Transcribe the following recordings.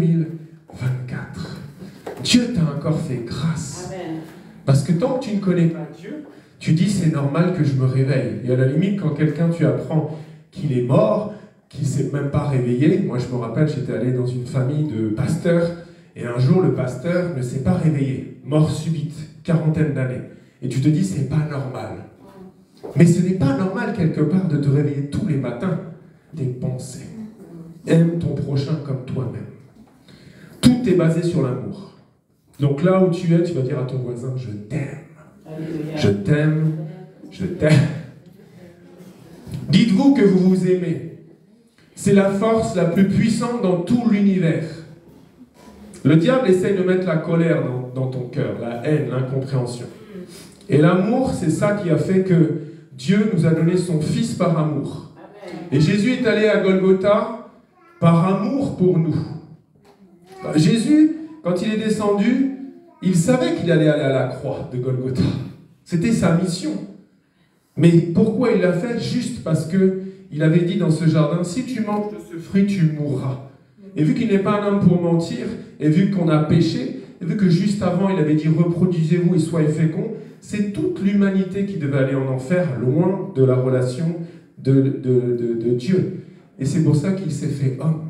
2024. Dieu t'a encore fait grâce. Amen. Parce que tant que tu ne connais pas Dieu, tu dis c'est normal que je me réveille. Et à la limite, quand quelqu'un tu apprends qu'il est mort, qu'il ne s'est même pas réveillé, moi je me rappelle, j'étais allé dans une famille de pasteurs, et un jour le pasteur ne s'est pas réveillé, mort subite, 40aine d'années. Et tu te dis c'est pas normal. Mais ce n'est pas normal quelque part de te réveiller tous les matins. Tes pensées. Aime ton prochain comme toi-même. Tout est basé sur l'amour. Donc là où tu es, tu vas dire à ton voisin, je t'aime. Je t'aime. Je t'aime. Dites-vous que vous vous aimez. C'est la force la plus puissante dans tout l'univers. Le diable essaye de mettre la colère dans ton cœur, la haine, l'incompréhension. Et l'amour, c'est ça qui a fait que Dieu nous a donné son Fils par amour. Et Jésus est allé à Golgotha par amour pour nous. Jésus, quand il est descendu, il savait qu'il allait aller à la croix de Golgotha. C'était sa mission. Mais pourquoi il l'a fait? Juste parce qu'il avait dit dans ce jardin, si tu manges de ce fruit, tu mourras. Et vu qu'il n'est pas un homme pour mentir, et vu qu'on a péché, et vu que juste avant, il avait dit, reproduisez-vous et soyez féconds, c'est toute l'humanité qui devait aller en enfer, loin de la relation de Dieu. Et c'est pour ça qu'il s'est fait homme.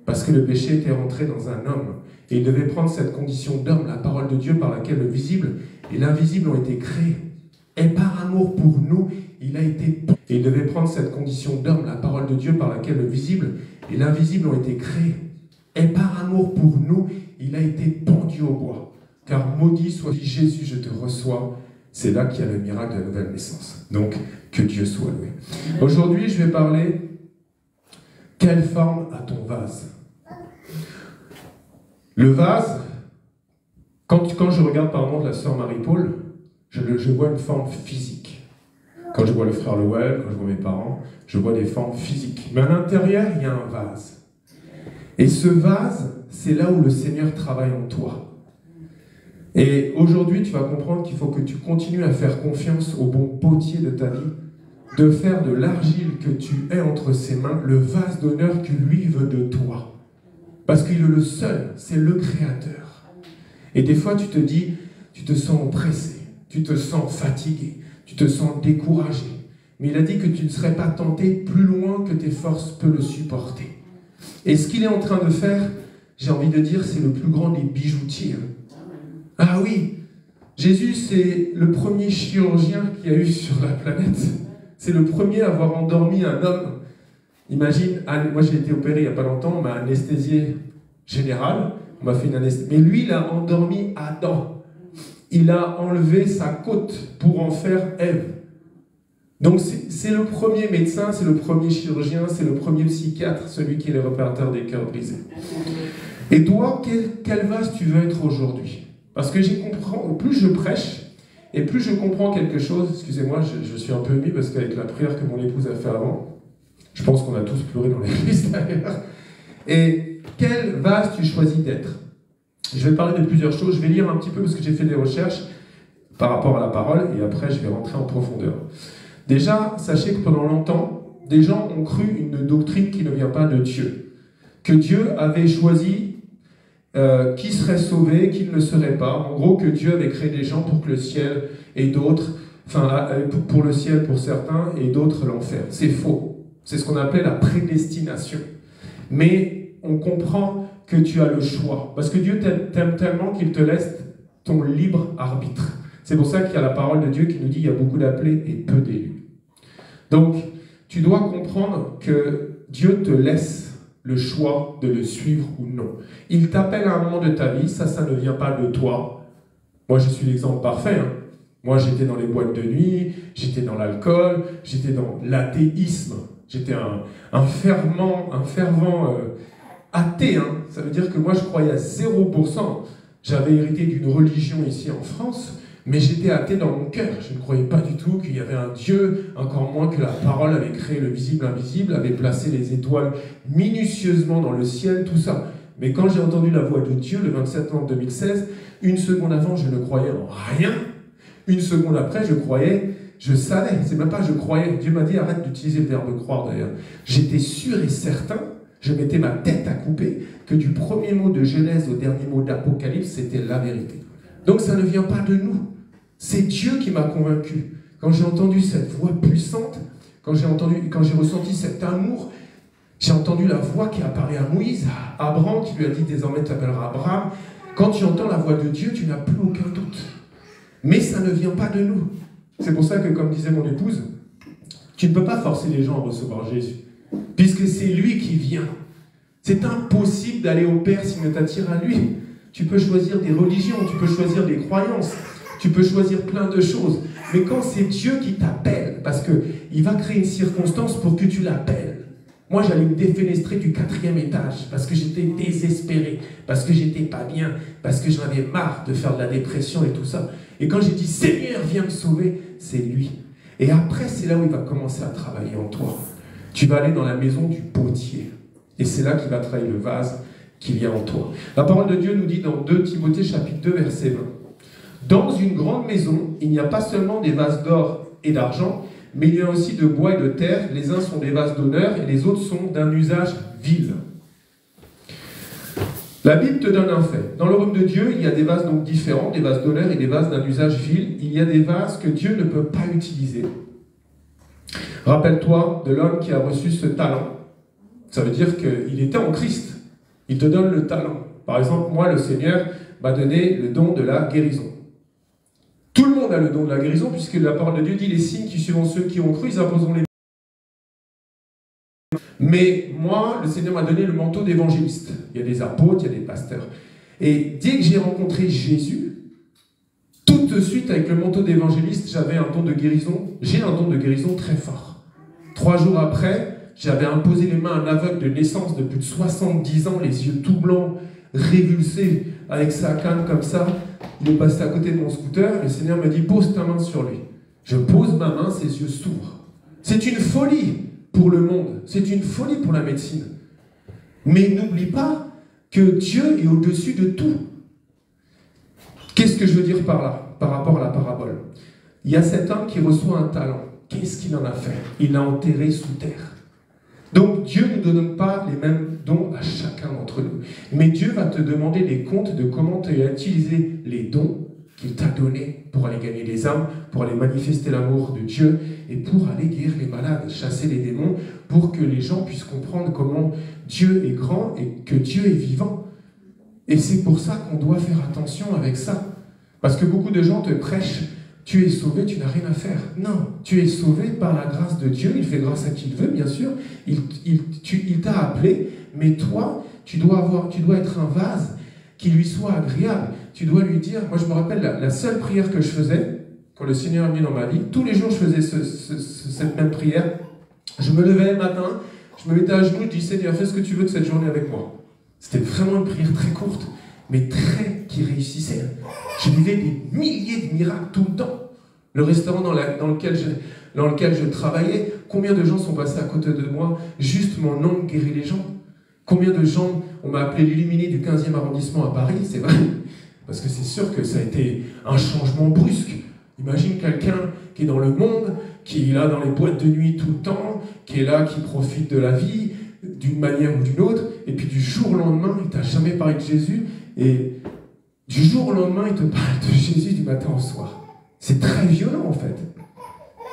Parce que le péché était rentré dans un homme. Et il devait prendre cette condition d'homme, la parole de Dieu par laquelle le visible et l'invisible ont été créés. Et par amour pour nous, il a été... Et il devait prendre cette condition d'homme, la parole de Dieu par laquelle le visible et l'invisible ont été créés. Et par amour pour nous, il a été pendu au bois. Car maudit soit Jésus, je te reçois. C'est là qu'il y a le miracle de la nouvelle naissance. Donc, que Dieu soit loué. Aujourd'hui, je vais parler, quelle forme a ton vase? Le vase, quand je regarde par exemple la sœur Marie-Paul, je vois une forme physique. Quand je vois le frère Lowell, quand je vois mes parents, je vois des formes physiques. Mais à l'intérieur, il y a un vase. Et ce vase, c'est là où le Seigneur travaille en toi. Et aujourd'hui, tu vas comprendre qu'il faut que tu continues à faire confiance au bon potier de ta vie, de faire de l'argile que tu es entre ses mains le vase d'honneur que lui veut de toi. Parce qu'il est le seul, c'est le Créateur. Et des fois, tu te dis, tu te sens oppressé, tu te sens fatigué, tu te sens découragé. Mais il a dit que tu ne serais pas tenté plus loin que tes forces peuvent le supporter. Et ce qu'il est en train de faire, j'ai envie de dire, c'est le plus grand des bijoutiers. Ah oui, Jésus, c'est le premier chirurgien qu'il y a eu sur la planète. C'est le premier à avoir endormi un homme. Imagine, moi j'ai été opéré il n'y a pas longtemps, on m'a anesthésié général, on m'a fait une anesthésie. Mais lui, il a endormi Adam. Il a enlevé sa côte pour en faire Ève. Donc c'est le premier médecin, c'est le premier chirurgien, c'est le premier psychiatre, celui qui est le réparateur des cœurs brisés. Et toi, quel vase tu veux être aujourd'hui? Parce que plus je prêche, et plus je comprends quelque chose, excusez-moi, je suis un peu ému parce qu'avec la prière que mon épouse a fait avant, je pense qu'on a tous pleuré dans l'église d'ailleurs. Et quel vase tu choisis d'être? Je vais parler de plusieurs choses, je vais lire un petit peu parce que j'ai fait des recherches par rapport à la parole, et après je vais rentrer en profondeur. Déjà, sachez que pendant longtemps, des gens ont cru une doctrine qui ne vient pas de Dieu. Que Dieu avait choisi qui serait sauvé, qui ne le serait pas. En gros, que Dieu avait créé des gens pour que le ciel et d'autres, enfin, pour le ciel pour certains et d'autres l'enfer. C'est faux. C'est ce qu'on appelle la prédestination. Mais on comprend que tu as le choix. Parce que Dieu t'aime tellement qu'il te laisse ton libre arbitre. C'est pour ça qu'il y a la parole de Dieu qui nous dit il y a beaucoup d'appelés et peu d'élus. Donc, tu dois comprendre que Dieu te laisse le choix de le suivre ou non. Il t'appelle à un moment de ta vie, ça ne vient pas de toi. Moi, je suis l'exemple parfait. Moi, j'étais dans les boîtes de nuit, j'étais dans l'alcool, j'étais dans l'athéisme. J'étais un fervent athée. Ça veut dire que moi, je croyais à 0%. J'avais hérité d'une religion ici en France, mais j'étais athée dans mon cœur. Je ne croyais pas du tout qu'il y avait un Dieu, encore moins que la parole avait créé le visible invisible, avait placé les étoiles minutieusement dans le ciel, tout ça. Mais quand j'ai entendu la voix de Dieu le 27 novembre 2016, une seconde avant, je ne croyais en rien. Une seconde après, je savais, c'est même pas je croyais. Dieu m'a dit arrête d'utiliser le verbe croire d'ailleurs. J'étais sûr et certain je mettais ma tête à couper, que du premier mot de Genèse au dernier mot d'Apocalypse, c'était la vérité. Donc ça ne vient pas de nous. C'est Dieu qui m'a convaincu. Quand j'ai entendu cette voix puissante, quand j'ai ressenti cet amour, j'ai entendu la voix qui apparaît à Moïse, à Abraham, qui lui a dit désormais tu t'appelleras Abraham. Quand tu entends la voix de Dieu, tu n'as plus aucun doute. Mais ça ne vient pas de nous. C'est pour ça que, comme disait mon épouse, tu ne peux pas forcer les gens à recevoir Jésus, puisque c'est lui qui vient. C'est impossible d'aller au Père s'il ne t'attire à lui. Tu peux choisir des religions, tu peux choisir des croyances, tu peux choisir plein de choses. Mais quand c'est Dieu qui t'appelle, parce qu'il va créer une circonstance pour que tu l'appelles. Moi, j'allais me défenestrer du 4e étage, parce que j'étais désespéré, parce que j'étais pas bien, parce que j'en avais marre de faire de la dépression et tout ça. Et quand j'ai dit, Seigneur, viens me sauver, c'est lui. Et après, c'est là où il va commencer à travailler en toi. Tu vas aller dans la maison du potier. Et c'est là qu'il va travailler le vase qu'il y a en toi. La parole de Dieu nous dit dans 2 Timothée chapitre 2 verset 20. Dans une grande maison, il n'y a pas seulement des vases d'or et d'argent, mais il y a aussi de bois et de terre. Les uns sont des vases d'honneur et les autres sont d'un usage vil. La Bible te donne un fait. Dans le royaume de Dieu, il y a des vases donc différents, des vases d'honneur et des vases d'un usage vil. Il y a des vases que Dieu ne peut pas utiliser. Rappelle-toi de l'homme qui a reçu ce talent. Ça veut dire qu'il était en Christ. Il te donne le talent. Par exemple, moi, le Seigneur m'a donné le don de la guérison. Tout le monde a le don de la guérison, puisque la parole de Dieu dit les signes qui suivront ceux qui ont cru, ils imposeront les. Mais moi, le Seigneur m'a donné le manteau d'évangéliste. Il y a des apôtres, il y a des pasteurs. Et dès que j'ai rencontré Jésus, tout de suite, avec le manteau d'évangéliste, j'avais un don de guérison. J'ai un don de guérison très fort. 3 jours après, j'avais imposé les mains à un aveugle de naissance de plus de 70 ans, les yeux tout blancs, révulsés, avec sa canne comme ça. Il est passé à côté de mon scooter, le Seigneur me dit, pose ta main sur lui. Je pose ma main, ses yeux s'ouvrent. C'est une folie pour le monde, c'est une folie pour la médecine. Mais n'oublie pas que Dieu est au-dessus de tout. Qu'est-ce que je veux dire par là, par rapport à la parabole? Il y a cet homme qui reçoit un talent. Qu'est-ce qu'il en a fait? Il l'a enterré sous terre. Donc Dieu ne donne pas les mêmes dons à chacun d'entre nous. Mais Dieu va te demander des comptes de comment tu as utilisé les dons qu'il t'a donnés pour aller gagner les âmes, pour aller manifester l'amour de Dieu et pour aller guérir les malades, chasser les démons, pour que les gens puissent comprendre comment Dieu est grand et que Dieu est vivant. Et c'est pour ça qu'on doit faire attention avec ça. Parce que beaucoup de gens te prêchent, tu es sauvé, tu n'as rien à faire. Non, tu es sauvé par la grâce de Dieu, il fait grâce à qui il veut, bien sûr, il t'a appelé, mais toi, tu dois être un vase qui lui soit agréable. Tu dois lui dire, moi je me rappelle la seule prière que je faisais, quand le Seigneur est venu dans ma vie, tous les jours je faisais cette même prière, je me levais le matin, je me mettais à genoux, je dis Seigneur, fais ce que tu veux de cette journée avec moi. C'était vraiment une prière très courte, mais qui réussissait. Je vivais des milliers de miracles tout le temps. Le restaurant dans lequel je travaillais, combien de gens sont passés à côté de moi, juste mon nom guérit les gens. Combien de gens, on m'a appelé l'illuminé du 15e arrondissement à Paris, c'est vrai, parce que c'est sûr que ça a été un changement brusque. Imagine quelqu'un qui est dans le monde, qui est là dans les boîtes de nuit tout le temps, qui est là, qui profite de la vie d'une manière ou d'une autre, et puis du jour au lendemain, il t'a jamais parlé de Jésus, et du jour au lendemain, il te parle de Jésus du matin au soir. C'est très violent en fait.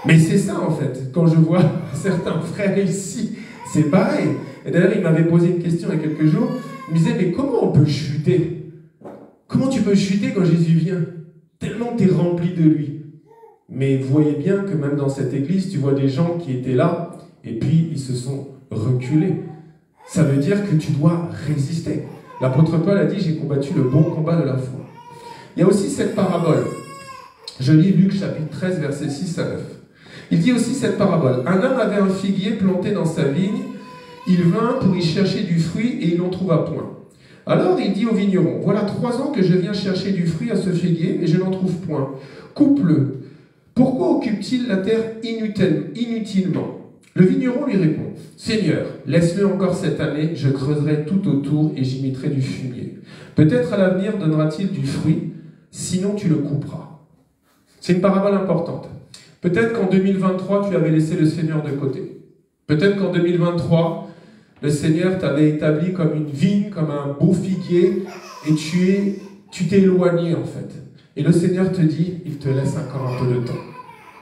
Mais c'est ça en fait, quand je vois certains frères ici, c'est pareil. Et d'ailleurs, il m'avait posé une question il y a quelques jours, il me disait, mais comment on peut chuter? Comment tu peux chuter quand Jésus vient? Tellement tu es rempli de lui. Mais vous voyez bien que même dans cette église, tu vois des gens qui étaient là, et puis ils se sont reculés. Ça veut dire que tu dois résister. L'apôtre Paul a dit, j'ai combattu le bon combat de la foi. Il y a aussi cette parabole. Je lis Luc chapitre 13, versets 6 à 9. Il dit aussi cette parabole. Un homme avait un figuier planté dans sa vigne. Il vint pour y chercher du fruit et il n'en trouva point. Alors il dit au vigneron, voilà 3 ans que je viens chercher du fruit à ce figuier et je n'en trouve point. Coupe-le. Pourquoi occupe-t-il la terre inutilement? Le vigneron lui répond, Seigneur, laisse-le encore cette année, je creuserai tout autour et j'y mettrai du fumier. Peut-être à l'avenir donnera-t-il du fruit, sinon tu le couperas. C'est une parabole importante. Peut-être qu'en 2023, tu avais laissé le Seigneur de côté. Peut-être qu'en 2023, Le Seigneur t'avait établi comme une vigne, comme un beau figuier, et tu t'es éloigné en fait. Et le Seigneur te dit, il te laisse encore un peu de temps.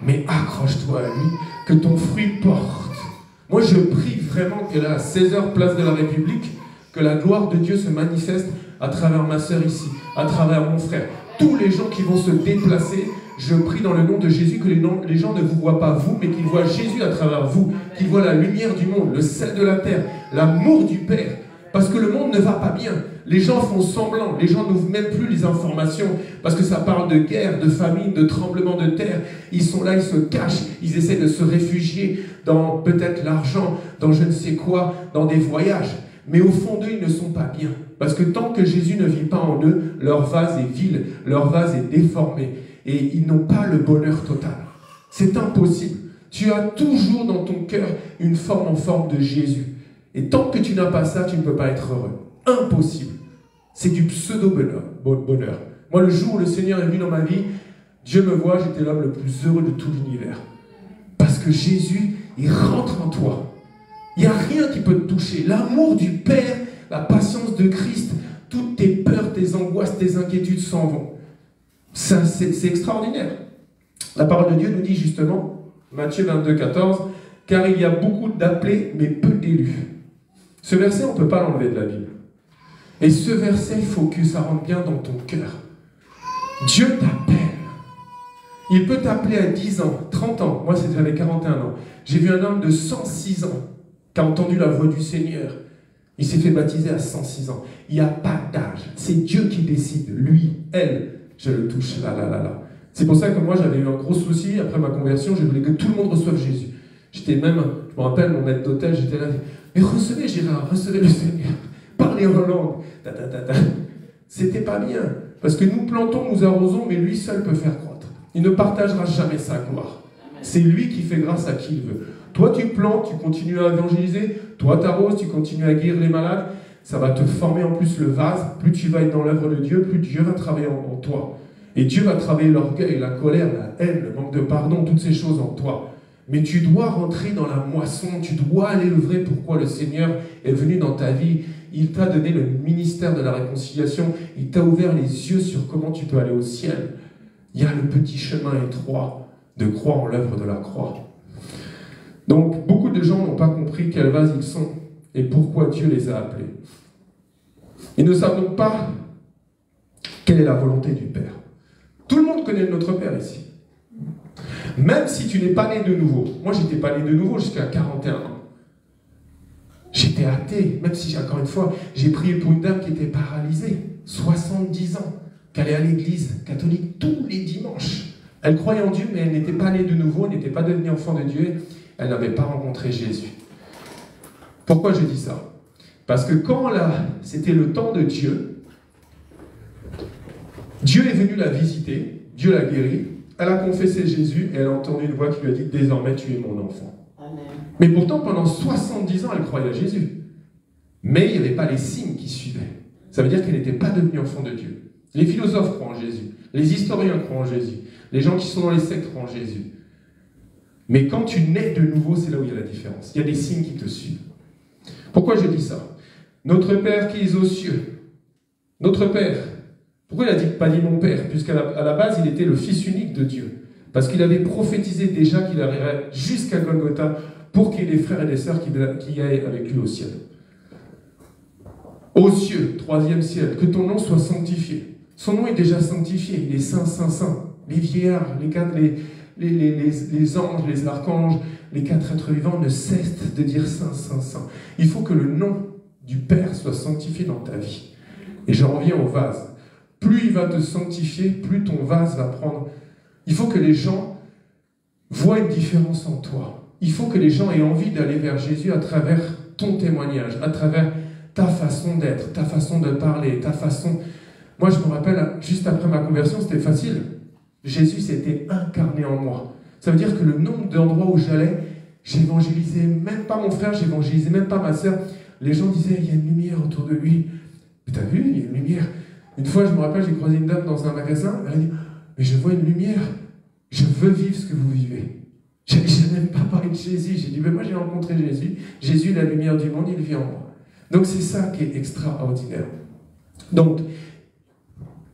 Mais accroche-toi à lui, que ton fruit porte. Moi je prie vraiment que là, à 16h, place de la République, que la gloire de Dieu se manifeste à travers ma sœur ici, à travers mon frère. Tous les gens qui vont se déplacer, je prie dans le nom de Jésus que les gens ne vous voient pas vous, mais qu'ils voient Jésus à travers vous, qu'ils voient la lumière du monde, le sel de la terre, l'amour du Père. Parce que le monde ne va pas bien. Les gens font semblant, les gens n'ouvrent même plus les informations, parce que ça parle de guerre, de famine, de tremblement de terre. Ils sont là, ils se cachent, ils essaient de se réfugier dans peut-être l'argent, dans je ne sais quoi, dans des voyages. Mais au fond d'eux, ils ne sont pas bien. Parce que tant que Jésus ne vit pas en eux, leur vase est vile, leur vase est déformé. Et ils n'ont pas le bonheur total. C'est impossible. Tu as toujours dans ton cœur une forme en forme de Jésus. Et tant que tu n'as pas ça, tu ne peux pas être heureux. Impossible. C'est du pseudo-bonheur. Moi, le jour où le Seigneur est venu dans ma vie, Dieu me voit, j'étais l'homme le plus heureux de tout l'univers. Parce que Jésus, il rentre en toi. Il n'y a rien qui peut te toucher. L'amour du Père, la patience de Christ, toutes tes peurs, tes angoisses, tes inquiétudes s'en vont. Ça, c'est extraordinaire. La parole de Dieu nous dit justement, Matthieu 22, 14, « Car il y a beaucoup d'appelés, mais peu d'élus. » Ce verset, on ne peut pas l'enlever de la Bible. Et ce verset, il faut que ça rentre bien dans ton cœur. Dieu t'appelle. Il peut t'appeler à 10 ans, 30 ans. Moi, j'avais 41 ans. J'ai vu un homme de 106 ans qui a entendu la voix du Seigneur. Il s'est fait baptiser à 106 ans. Il n'y a pas d'âge. C'est Dieu qui décide. Lui, elle, je le touche là. C'est pour ça que moi, j'avais eu un gros souci. Après ma conversion, je voulais que tout le monde reçoive Jésus. J'étais même, je me rappelle, mon maître d'hôtel, j'étais là. Mais recevez Gérard, recevez le Seigneur. Parlez en langue. C'était pas bien. Parce que nous plantons, nous arrosons, mais lui seul peut faire croître. Il ne partagera jamais sa gloire. C'est lui qui fait grâce à qui il veut. Toi, tu plantes, tu continues à évangéliser. Toi, tu arroses, tu continues à guérir les malades. Ça va te former en plus le vase. Plus tu vas être dans l'œuvre de Dieu, plus Dieu va travailler en toi. Et Dieu va travailler l'orgueil, la colère, la haine, le manque de pardon, toutes ces choses en toi. Mais tu dois rentrer dans la moisson, tu dois aller œuvrer pourquoi le Seigneur est venu dans ta vie. Il t'a donné le ministère de la réconciliation, il t'a ouvert les yeux sur comment tu peux aller au ciel. Il y a le petit chemin étroit de croire en l'œuvre de la croix. Donc, beaucoup de gens n'ont pas compris quelle vase ils sont et pourquoi Dieu les a appelés. Ils ne savent donc pas quelle est la volonté du Père. Tout le monde connaît notre Père ici. Même si tu n'es pas né de nouveau. Moi, je n'étais pas né de nouveau jusqu'à 41 ans. J'étais athée, même si, encore une fois, j'ai prié pour une dame qui était paralysée, 70 ans, qui allait à l'église catholique tous les dimanches. Elle croyait en Dieu, mais elle n'était pas née de nouveau, elle n'était pas devenue enfant de Dieu, elle n'avait pas rencontré Jésus. Pourquoi je dis ça? Parce que quand c'était le temps de Dieu, Dieu est venu la visiter, Dieu l'a guérie, elle a confessé Jésus et elle a entendu une voix qui lui a dit « Désormais, tu es mon enfant ». Mais pourtant, pendant 70 ans, elle croyait à Jésus. Mais il n'y avait pas les signes qui suivaient. Ça veut dire qu'elle n'était pas devenue enfant de Dieu. Les philosophes croient en Jésus. Les historiens croient en Jésus. Les gens qui sont dans les sectes croient en Jésus. Mais quand tu nais de nouveau, c'est là où il y a la différence. Il y a des signes qui te suivent. Pourquoi je dis ça? Notre Père qui est aux cieux. Notre Père. Pourquoi il n'a pas dit mon Père? Puisqu'à la base, il était le Fils unique de Dieu. Parce qu'il avait prophétisé déjà qu'il arriverait jusqu'à Golgotha pour qu'il y ait des frères et des sœurs qui aillent avec lui au ciel. Aux cieux, 3e ciel, que ton nom soit sanctifié. Son nom est déjà sanctifié, il est saint, saint, saint. Les vieillards, les anges, les archanges, les 4 êtres vivants ne cessent de dire saint, saint, saint. Il faut que le nom du Père soit sanctifié dans ta vie. Et j'en reviens au vase. Plus il va te sanctifier, plus ton vase va prendre. Il faut que les gens voient une différence en toi. Il faut que les gens aient envie d'aller vers Jésus à travers ton témoignage, à travers ta façon d'être, ta façon de parler, ta façon... Moi, je me rappelle, juste après ma conversion, c'était facile. Jésus s'était incarné en moi. Ça veut dire que le nombre d'endroits où j'allais, j'évangélisais même pas mon frère, j'évangélisais même pas ma sœur. Les gens disaient, il y a une lumière autour de lui. Mais t'as vu, il y a une lumière. Une fois, je me rappelle, j'ai croisé une dame dans un magasin, elle a dit, mais je vois une lumière, je veux vivre ce que vous vivez. Je n'ai même pas parlé de Jésus. J'ai dit, mais moi j'ai rencontré Jésus. Jésus, la lumière du monde, il vit en moi. Donc c'est ça qui est extraordinaire. Donc,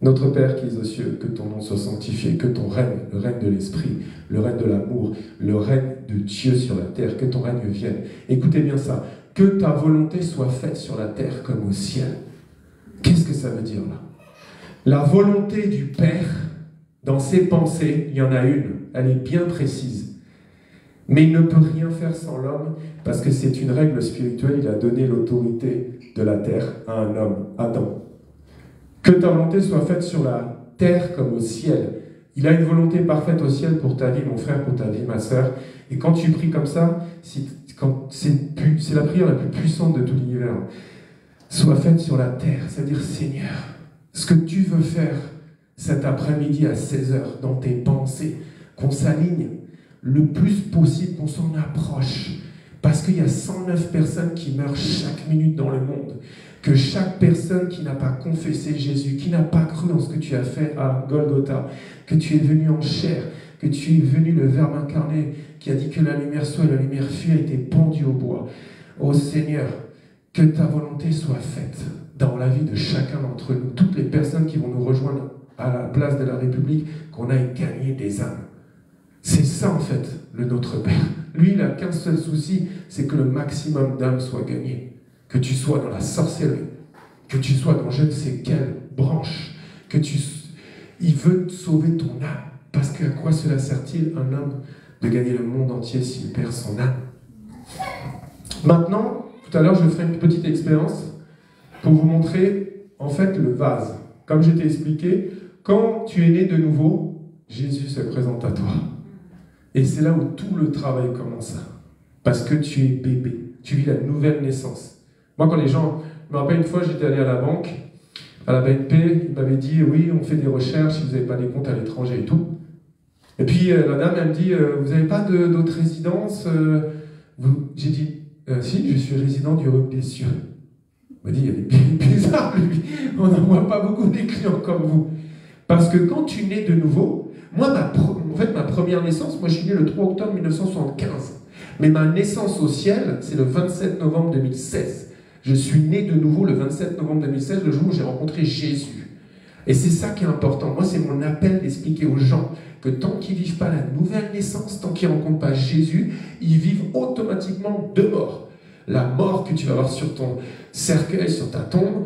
notre Père qui es aux cieux, que ton nom soit sanctifié, que ton règne, le règne de l'Esprit, le règne de l'amour, le règne de Dieu sur la terre, que ton règne vienne. Écoutez bien ça. Que ta volonté soit faite sur la terre comme au ciel. Qu'est-ce que ça veut dire là? La volonté du Père, dans ses pensées, il y en a une. Elle est bien précise. Mais il ne peut rien faire sans l'homme, parce que c'est une règle spirituelle. Il a donné l'autorité de la terre à un homme, Adam. Que ta volonté soit faite sur la terre comme au ciel. Il a une volonté parfaite au ciel pour ta vie, mon frère, pour ta vie, ma sœur. Et quand tu pries comme ça, c'est la prière la plus puissante de tout l'univers. Soit faite sur la terre, c'est-à-dire, Seigneur, ce que tu veux faire cet après-midi à 16h dans tes pensées, qu'on s'aligne le plus possible, qu'on s'en approche. Parce qu'il y a 109 personnes qui meurent chaque minute dans le monde. Que chaque personne qui n'a pas confessé Jésus, qui n'a pas cru en ce que tu as fait à Golgotha, que tu es venu en chair, que tu es venu le Verbe incarné, qui a dit que la lumière soit et la lumière fut, a été pendue au bois. Ô Seigneur, que ta volonté soit faite dans la vie de chacun d'entre nous, toutes les personnes qui vont nous rejoindre à la place de la République, qu'on aille gagner des âmes. C'est ça en fait, le Notre Père. Lui, il n'a qu'un seul souci, c'est que le maximum d'âmes soient gagnées. Que tu sois dans la sorcellerie, que tu sois dans je ne sais quelle branche, il veut sauver ton âme. Parce qu'à quoi cela sert-il, un homme, de gagner le monde entier s'il perd son âme? Maintenant, tout à l'heure, je ferai une petite expérience pour vous montrer, en fait, le vase. Comme je t'ai expliqué, quand tu es né de nouveau, Jésus se présente à toi. Et c'est là où tout le travail commence. Parce que tu es bébé. Tu vis la nouvelle naissance. Moi, quand les gens... Je me rappelle une fois, j'étais allé à la banque, à la BNP, ils m'avaient dit, oui, on fait des recherches, si vous n'avez pas des comptes à l'étranger et tout. Et puis, la dame, elle me dit, vous n'avez pas d'autres résidences J'ai dit, si, je suis résident du royaume des cieux. Il m'a dit, il est bizarre, lui. On n'en voit pas beaucoup des clients comme vous. Parce que quand tu nais de nouveau, moi, ma première naissance, moi, je suis né le 3 octobre 1975. Mais ma naissance au ciel, c'est le 27 novembre 2016. Je suis né de nouveau le 27 novembre 2016, le jour où j'ai rencontré Jésus. Et c'est ça qui est important. Moi, c'est mon appel d'expliquer aux gens que tant qu'ils ne vivent pas la nouvelle naissance, tant qu'ils ne rencontrent pas Jésus, ils vivent automatiquement deux morts. La mort que tu vas avoir sur ton cercueil, sur ta tombe,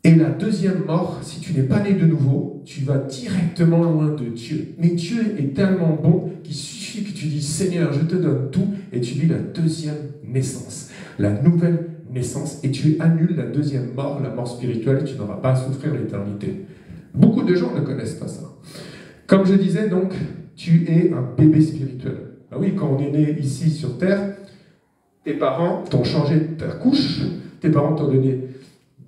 et la deuxième mort, si tu n'es pas né de nouveau, tu vas directement loin de Dieu. Mais Dieu est tellement bon qu'il suffit que tu dis « Seigneur, je te donne tout » et tu vis la deuxième naissance, la nouvelle naissance, et tu annules la deuxième mort, la mort spirituelle, et tu n'auras pas à souffrir l'éternité. Beaucoup de gens ne connaissent pas ça. Comme je disais, donc, tu es un bébé spirituel. Ah oui, quand on est né ici sur Terre, tes parents t'ont changé ta couche, tes parents t'ont donné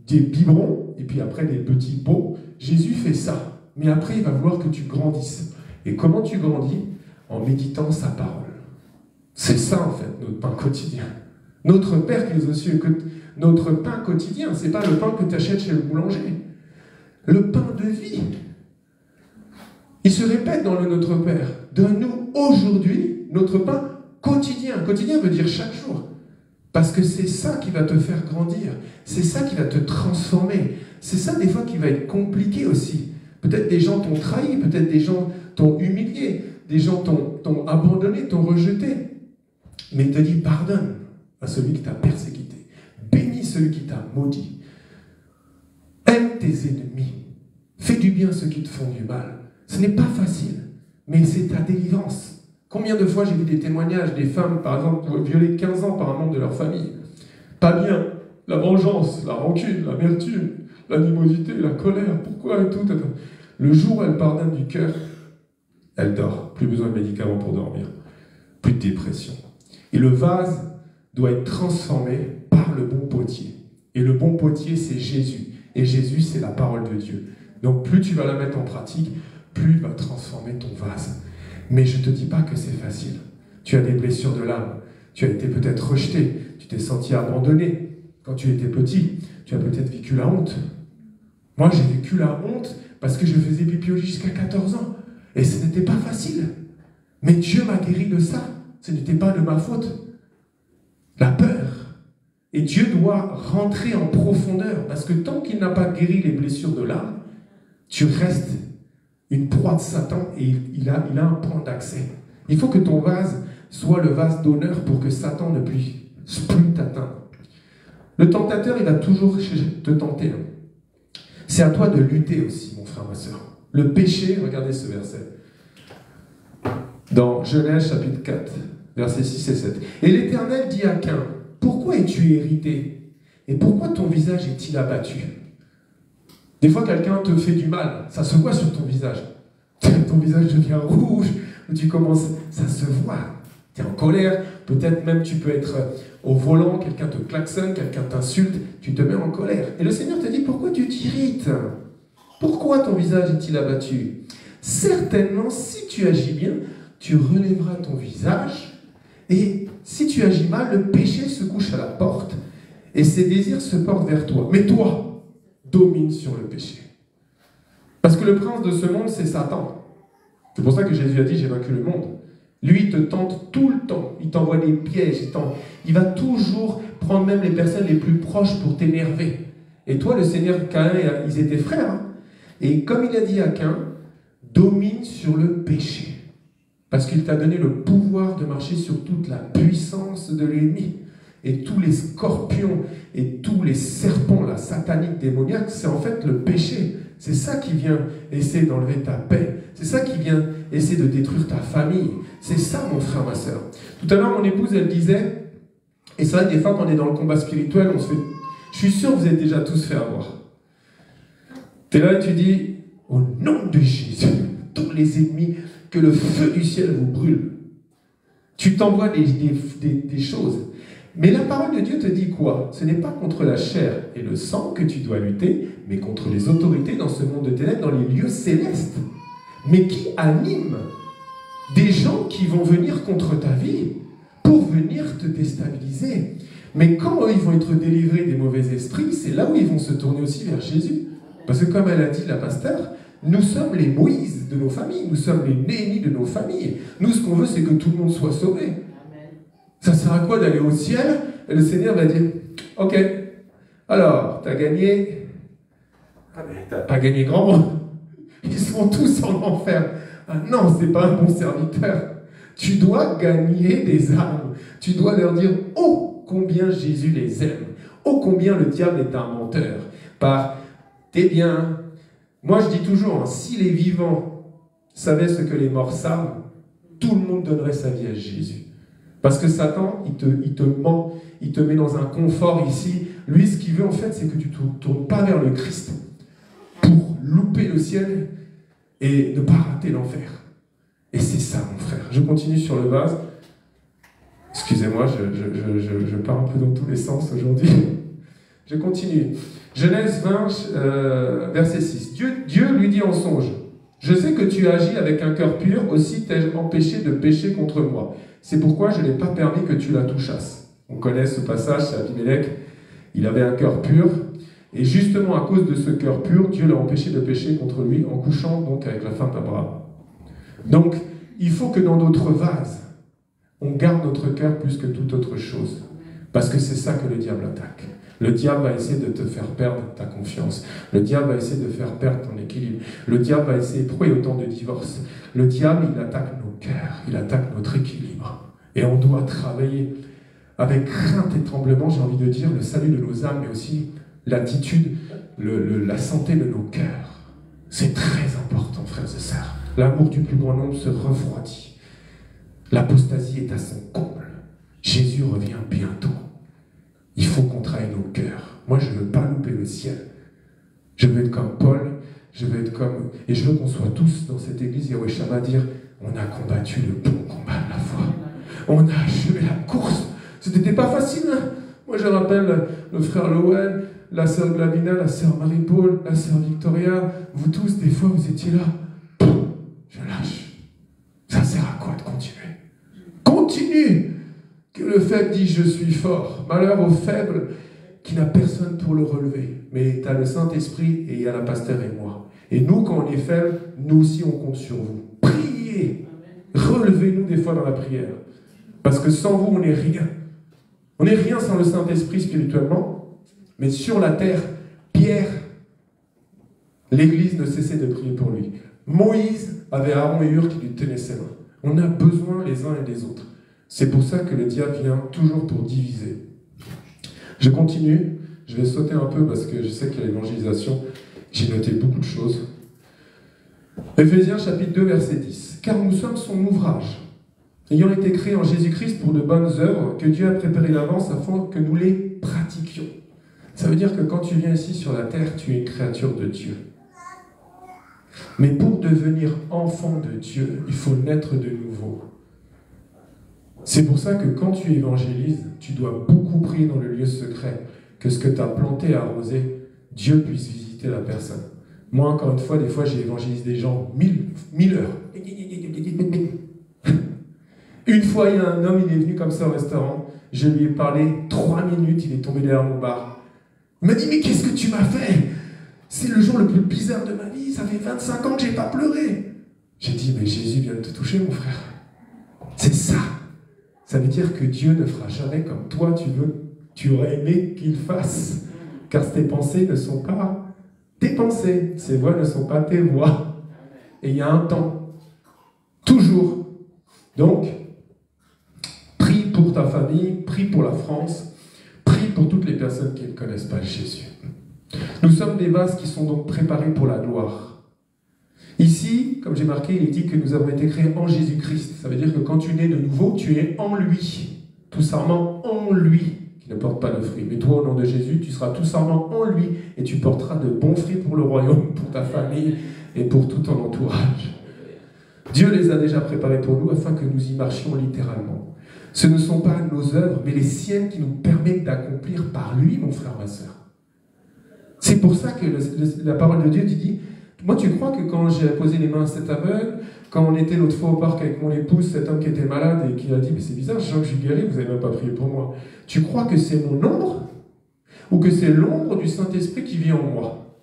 des biberons, et puis après des petits pots. Jésus fait ça. Mais après, il va vouloir que tu grandisses. Et comment tu grandis? En méditant sa parole. C'est ça, en fait, notre pain quotidien. Notre Père qui est aux cieux, notre pain quotidien, c'est pas le pain que tu achètes chez le boulanger. Le pain de vie. Il se répète dans le Notre Père. Donne-nous aujourd'hui notre pain quotidien. Quotidien veut dire chaque jour. Parce que c'est ça qui va te faire grandir. C'est ça qui va te transformer. C'est ça, des fois, qui va être compliqué aussi. Peut-être des gens t'ont trahi, peut-être des gens t'ont humilié, des gens t'ont abandonné, t'ont rejeté. Mais il te dit, pardonne à celui qui t'a persécuté. Bénis celui qui t'a maudit. Aime tes ennemis. Fais du bien à ceux qui te font du mal. Ce n'est pas facile, mais c'est ta délivrance. Combien de fois j'ai vu des témoignages des femmes, par exemple, violées 15 ans par un membre de leur famille. Pas bien. La vengeance, la rancune, l'amertume, l'animosité, la colère. Pourquoi et tout. Le jour où elle pardonne du cœur, elle dort. Plus besoin de médicaments pour dormir. Plus de dépression. Et le vase doit être transformé par le bon potier. Et le bon potier, c'est Jésus. Et Jésus, c'est la parole de Dieu. Donc plus tu vas la mettre en pratique, plus il va transformer ton vase. Mais je ne te dis pas que c'est facile. Tu as des blessures de l'âme. Tu as été peut-être rejeté. Tu t'es senti abandonné. Quand tu étais petit, tu as peut-être vécu la honte. Moi, j'ai vécu la honte parce que je faisais pipi au lit jusqu'à 14 ans. Et ce n'était pas facile. Mais Dieu m'a guéri de ça. Ce n'était pas de ma faute. La peur. Et Dieu doit rentrer en profondeur. Parce que tant qu'il n'a pas guéri les blessures de l'âme, tu restes une proie de Satan et il a un point d'accès. Il faut que ton vase soit le vase d'honneur pour que Satan ne puisse plus t'atteindre. Le tentateur, il va toujours te tenter. C'est à toi de lutter aussi, mon frère, ma soeur. Le péché, regardez ce verset. Dans Genèse chapitre 4, versets 6 et 7. Et l'Éternel dit à Caïn, pourquoi es-tu irrité? Et pourquoi ton visage est-il abattu? Des fois, quelqu'un te fait du mal, ça se voit sur ton visage. Ton visage devient rouge, tu commences, ça se voit. Tu es en colère, peut-être même tu peux être au volant, quelqu'un te klaxonne, quelqu'un t'insulte, tu te mets en colère. Et le Seigneur te dit, pourquoi tu t'irrites? Pourquoi ton visage est-il abattu? Certainement, si tu agis bien, tu relèveras ton visage, et si tu agis mal, le péché se couche à la porte, et ses désirs se portent vers toi. Mais toi, domine sur le péché. Parce que le prince de ce monde, c'est Satan. C'est pour ça que Jésus a dit, j'ai vaincu le monde. Lui, il te tente tout le temps. Il t'envoie des pièges. Il va toujours prendre même les personnes les plus proches pour t'énerver. Et toi, le Seigneur, Caïn, ils étaient frères. Hein. Et comme il a dit à Caïn, domine sur le péché. Parce qu'il t'a donné le pouvoir de marcher sur toute la puissance de l'ennemi. Et tous les scorpions et tous les serpents, la satanique démoniaque, c'est en fait le péché. C'est ça qui vient essayer d'enlever ta paix. C'est ça qui vient essayer de détruire ta famille. C'est ça, mon frère, ma soeur. Tout à l'heure, mon épouse, elle disait, et c'est vrai que des fois, quand on est dans le combat spirituel, on se fait... Je suis sûr que vous êtes déjà tous fait avoir. Tu es là et tu dis, au nom de Jésus, tous les ennemis, que le feu du ciel vous brûle. Tu t'envoies des choses. Mais la parole de Dieu te dit quoi? Ce n'est pas contre la chair et le sang que tu dois lutter, mais contre les autorités dans ce monde de ténèbres, dans les lieux célestes. Mais qui anime des gens qui vont venir contre ta vie pour venir te déstabiliser. Mais quand eux, ils vont être délivrés des mauvais esprits, c'est là où ils vont se tourner aussi vers Jésus. Parce que comme elle a dit la pasteur, nous sommes les Moïse de nos familles, nous sommes les Néhémie de nos familles. Nous, ce qu'on veut, c'est que tout le monde soit sauvé. Amen. Ça sert à quoi d'aller au ciel? Et le Seigneur va dire, ok, alors, t'as gagné... Ah mais t'as pas gagné grand. Ils sont tous en enfer. Ah non, c'est pas un bon serviteur. Tu dois gagner des âmes. Tu dois leur dire, oh, combien Jésus les aime. Oh, combien le diable est un menteur. Par, t'es bien... Moi, je dis toujours, hein, si les vivants savaient ce que les morts savent, tout le monde donnerait sa vie à Jésus. Parce que Satan, il te ment, il te met dans un confort ici. Lui, ce qu'il veut, en fait, c'est que tu ne tournes pas vers le Christ pour louper le ciel et ne pas rater l'enfer. Et c'est ça, mon frère. Je continue sur le vase. Excusez-moi, je pars un peu dans tous les sens aujourd'hui. Je continue. Genèse 20, verset 6. Dieu lui dit en songe, « Je sais que tu agis avec un cœur pur, aussi t'ai-je empêché de pécher contre moi. C'est pourquoi je n'ai pas permis que tu la touchasses. » On connaît ce passage, c'est Abimelech. Il avait un cœur pur, et justement à cause de ce cœur pur, Dieu l'a empêché de pécher contre lui en couchant donc avec la femme d'Abraham. Donc, il faut que dans notre vase, on garde notre cœur plus que toute autre chose. Parce que c'est ça que le diable attaque. Le diable va essayer de te faire perdre ta confiance. Le diable va essayer de faire perdre ton équilibre. Le diable va essayer... Pourquoi il y a autant de divorces? Le diable, il attaque nos cœurs. Il attaque notre équilibre. Et on doit travailler avec crainte et tremblement, j'ai envie de dire, le salut de nos âmes, mais aussi l'attitude, la santé de nos cœurs. C'est très important, frères et sœurs. L'amour du plus grand nombre se refroidit. L'apostasie est à son comble. Jésus revient bientôt. Il faut qu'on travaille nos cœurs. Moi, je ne veux pas louper le ciel. Je veux être comme Paul, je veux être comme... Et je veux qu'on soit tous dans cette église Yahweh Shammah à dire, on a combattu le bon combat de la foi. On a achevé la course. Ce n'était pas facile, hein? Moi, je rappelle le frère Lowell, la sœur Glavina, la sœur Marie-Paul, la sœur Victoria. Vous tous, des fois, vous étiez là. Je lâche. Ça sert à quoi de continuer? Continue! Que le faible dit « je suis fort ». Malheur au faible qui n'a personne pour le relever. Mais tu as le Saint-Esprit et il y a la pasteur et moi. Et nous, quand on est faible, nous aussi, on compte sur vous. Priez! Relevez-nous des fois dans la prière. Parce que sans vous, on n'est rien. On n'est rien sans le Saint-Esprit spirituellement. Mais sur la terre, Pierre, l'Église ne cessait de prier pour lui. Moïse avait Aaron et Hur qui lui tenaient ses mains. On a besoin les uns et des autres. C'est pour ça que le diable vient toujours pour diviser. Je continue. Je vais sauter un peu parce que je sais qu'il y a l'évangélisation. J'ai noté beaucoup de choses. Éphésiens chapitre 2, verset 10. Car nous sommes son ouvrage, ayant été créés en Jésus-Christ pour de bonnes œuvres que Dieu a préparées d'avance afin que nous les pratiquions. Ça veut dire que quand tu viens ici sur la terre, tu es une créature de Dieu. Mais pour devenir enfant de Dieu, il faut naître de nouveau. C'est pour ça que quand tu évangélises, tu dois beaucoup prier dans le lieu secret, que ce que tu as planté et arrosé, Dieu puisse visiter la personne. Moi, encore une fois, des fois, j'ai évangélisé des gens 1000 heures. Une fois, il y a un homme, il est venu comme ça au restaurant, je lui ai parlé 3 minutes, il est tombé derrière mon bar. Il m'a dit, mais qu'est-ce que tu m'as fait? C'est le jour le plus bizarre de ma vie, ça fait 25 ans que j'ai pas pleuré. J'ai dit, mais Jésus vient de te toucher, mon frère. C'est ça. Ça veut dire que Dieu ne fera jamais comme toi tu aurais aimé qu'il fasse. Car tes pensées ne sont pas tes pensées, ses voix ne sont pas tes voix. Et il y a un temps. Toujours. Donc, prie pour ta famille, prie pour la France, prie pour toutes les personnes qui ne connaissent pas Jésus. Nous sommes des vases qui sont donc préparés pour la gloire. Ici, comme j'ai marqué, il est dit que nous avons été créés en Jésus-Christ. Ça veut dire que quand tu nais de nouveau, tu es en lui. Tout simplement en lui, qui ne porte pas de fruits. Mais toi, au nom de Jésus, tu seras tout simplement en lui et tu porteras de bons fruits pour le royaume, pour ta famille et pour tout ton entourage. Dieu les a déjà préparés pour nous afin que nous y marchions littéralement. Ce ne sont pas nos œuvres, mais les siennes qui nous permettent d'accomplir par lui, mon frère, ma sœur. C'est pour ça que la parole de Dieu dit, moi tu crois que quand j'ai posé les mains à cet aveugle, quand on était l'autre fois au parc avec mon épouse, cet homme qui était malade et qui a dit, mais c'est bizarre, je sens que je suis guéri, vous n'avez même pas prié pour moi. Tu crois que c'est mon ombre ou que c'est l'ombre du Saint-Esprit qui vit en moi?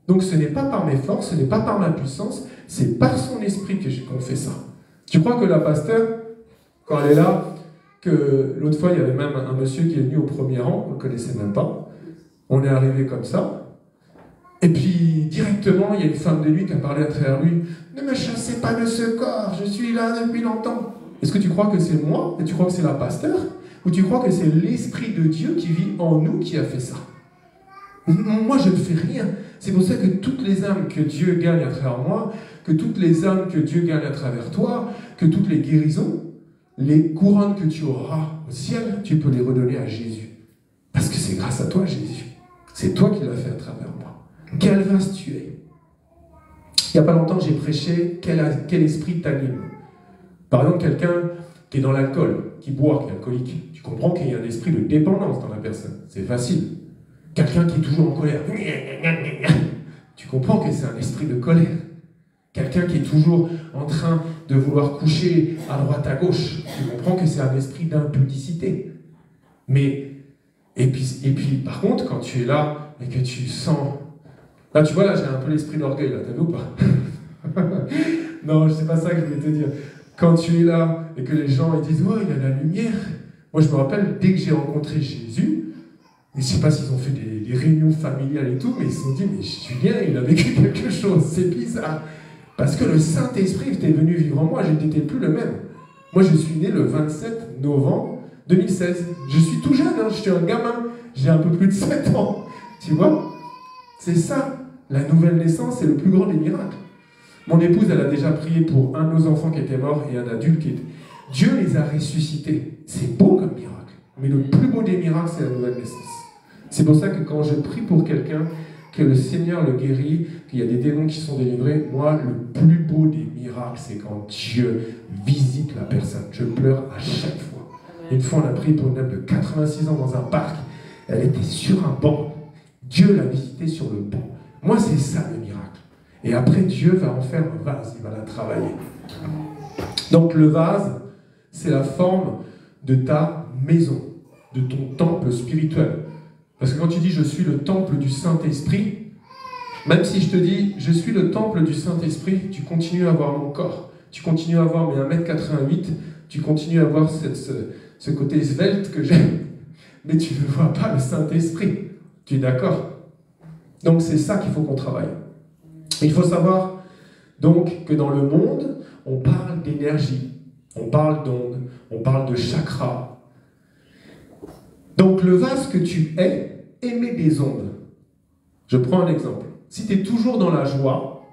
Donc ce n'est pas par mes forces, ce n'est pas par ma puissance, c'est par son esprit qu'on fait ça. Tu crois que la pasteur, quand elle est là, que l'autre fois il y avait même un monsieur qui est venu au premier rang, on ne le connaissait même pas, on est arrivé comme ça, et puis directement il y a une femme de lui qui a parlé à travers lui, ne me chassez pas de ce corps, je suis là depuis longtemps. Est-ce que tu crois que c'est moi, et tu crois que c'est la pasteur, ou tu crois que c'est l'Esprit de Dieu qui vit en nous qui a fait ça? Moi, je ne fais rien. C'est pour ça que toutes les âmes que Dieu gagne à travers moi, que toutes les âmes que Dieu gagne à travers toi, que toutes les guérisons, les couronnes que tu auras au ciel, tu peux les redonner à Jésus. Parce que c'est grâce à toi, Jésus. C'est toi qui l'as fait à travers moi. Quel vase tu es. Il n'y a pas longtemps, j'ai prêché quel esprit t'anime. Par exemple, quelqu'un qui est dans l'alcool, qui boit, qui est alcoolique, tu comprends qu'il y a un esprit de dépendance dans la personne. C'est facile. Quelqu'un qui est toujours en colère, tu comprends que c'est un esprit de colère. Quelqu'un qui est toujours en train de vouloir coucher à droite à gauche, tu comprends que c'est un esprit d'impudicité. Et puis, par contre, quand tu es là et que tu sens... Là, tu vois, là, j'ai un peu l'esprit d'orgueil, là, t'as vu ou pas? Non, c'est pas ça que je voulais te dire. Quand tu es là et que les gens ils disent « Oh, il y a la lumière », moi, je me rappelle, dès que j'ai rencontré Jésus, et je ne sais pas s'ils ont fait des réunions familiales et tout, mais ils se sont dit, mais Julien, il a vécu quelque chose, c'est bizarre. Parce que le Saint-Esprit était venu vivre en moi, je n'étais plus le même. Moi, je suis né le 27 novembre 2016. Je suis tout jeune, hein, je suis un gamin, j'ai un peu plus de 7 ans. Tu vois? C'est ça, la nouvelle naissance, c'est le plus grand des miracles. Mon épouse, elle a déjà prié pour un de nos enfants qui était mort et un adulte qui était... Dieu les a ressuscités. C'est beau comme miracle. Mais le plus beau des miracles, c'est la nouvelle naissance. C'est pour ça que quand je prie pour quelqu'un, que le Seigneur le guérit, qu'il y a des démons qui sont délivrés, moi, le plus beau des miracles, c'est quand Dieu visite la personne. Je pleure à chaque fois. Une fois, on a prié pour une dame de 86 ans dans un parc. Elle était sur un banc. Dieu l'a visitée sur le banc. Moi, c'est ça le miracle. Et après, Dieu va en faire un vase. Il va la travailler. Donc, le vase, c'est la forme de ta maison, de ton temple spirituel. Parce que quand tu dis « je suis le temple du Saint-Esprit », même si je te dis « je suis le temple du Saint-Esprit », tu continues à avoir mon corps, tu continues à avoir mais 1m88, tu continues à avoir ce côté svelte que j'aime, mais tu ne vois pas le Saint-Esprit. Tu es d'accord? Donc c'est ça qu'il faut qu'on travaille. Il faut savoir donc que dans le monde, on parle d'énergie, on parle d'ondes, on parle de chakras. Donc le vase que tu es émet des ondes. Je prends un exemple. Si tu es toujours dans la joie,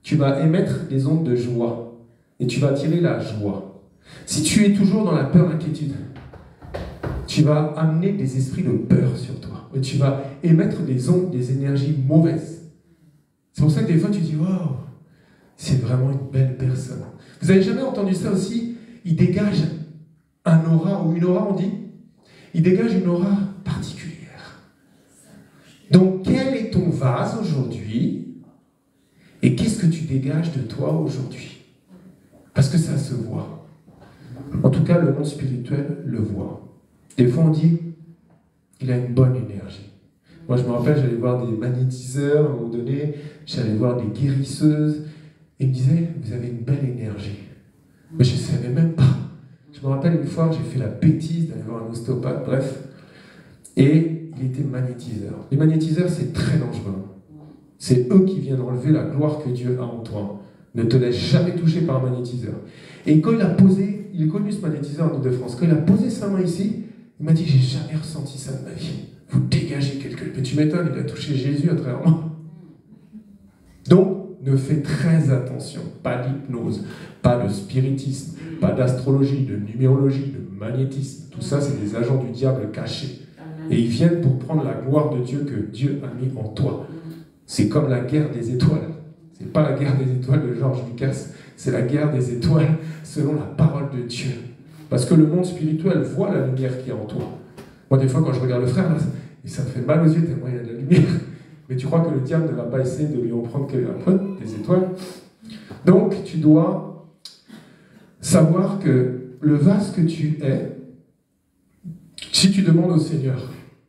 tu vas émettre des ondes de joie et tu vas attirer la joie. Si tu es toujours dans la peur, l'inquiétude, tu vas amener des esprits de peur sur toi et tu vas émettre des ondes, des énergies mauvaises. C'est pour ça que des fois tu dis waouh, c'est vraiment une belle personne. Vous n'avez jamais entendu ça aussi? Il dégage un aura, ou une aura on dit? Il dégage une aura particulière. Donc quel est ton vase aujourd'hui? Et qu'est-ce que tu dégages de toi aujourd'hui? Parce que ça se voit. En tout cas, le monde spirituel le voit. Des fois on dit, il a une bonne énergie. Moi je me rappelle, j'allais voir des magnétiseurs, à un moment donné, j'allais voir des guérisseuses, et ils me disaient, vous avez une belle énergie. Mais je ne savais même pas. Je me rappelle une fois, j'ai fait la bêtise d'aller voir un ostéopathe, bref, et il était magnétiseur. Les magnétiseurs, c'est très dangereux. C'est eux qui viennent enlever la gloire que Dieu a en toi. Ne te laisse jamais toucher par un magnétiseur. Et quand il a posé, il est connu ce magnétiseur en Ile-de-France, quand il a posé sa main ici, il m'a dit, j'ai jamais ressenti ça de ma vie. Vous dégagez quelque chose. Mais tu m'étonnes, il a touché Jésus à travers moi. Donc, ne fais très attention. Pas d'hypnose, pas de spiritisme, pas d'astrologie, de numérologie, de magnétisme. Tout ça, c'est des agents du diable cachés. Et ils viennent pour prendre la gloire de Dieu que Dieu a mis en toi. C'est comme la guerre des étoiles. C'est pas la guerre des étoiles de George Lucas, c'est la guerre des étoiles selon la parole de Dieu. Parce que le monde spirituel voit la lumière qui est en toi. Moi, des fois, quand je regarde le frère, là, ça me fait mal aux yeux tellement il y a de la lumière. Mais tu crois que le diable ne va pas essayer de lui en prendre un peu, des étoiles? Donc, tu dois savoir que le vase que tu es, si tu demandes au Seigneur,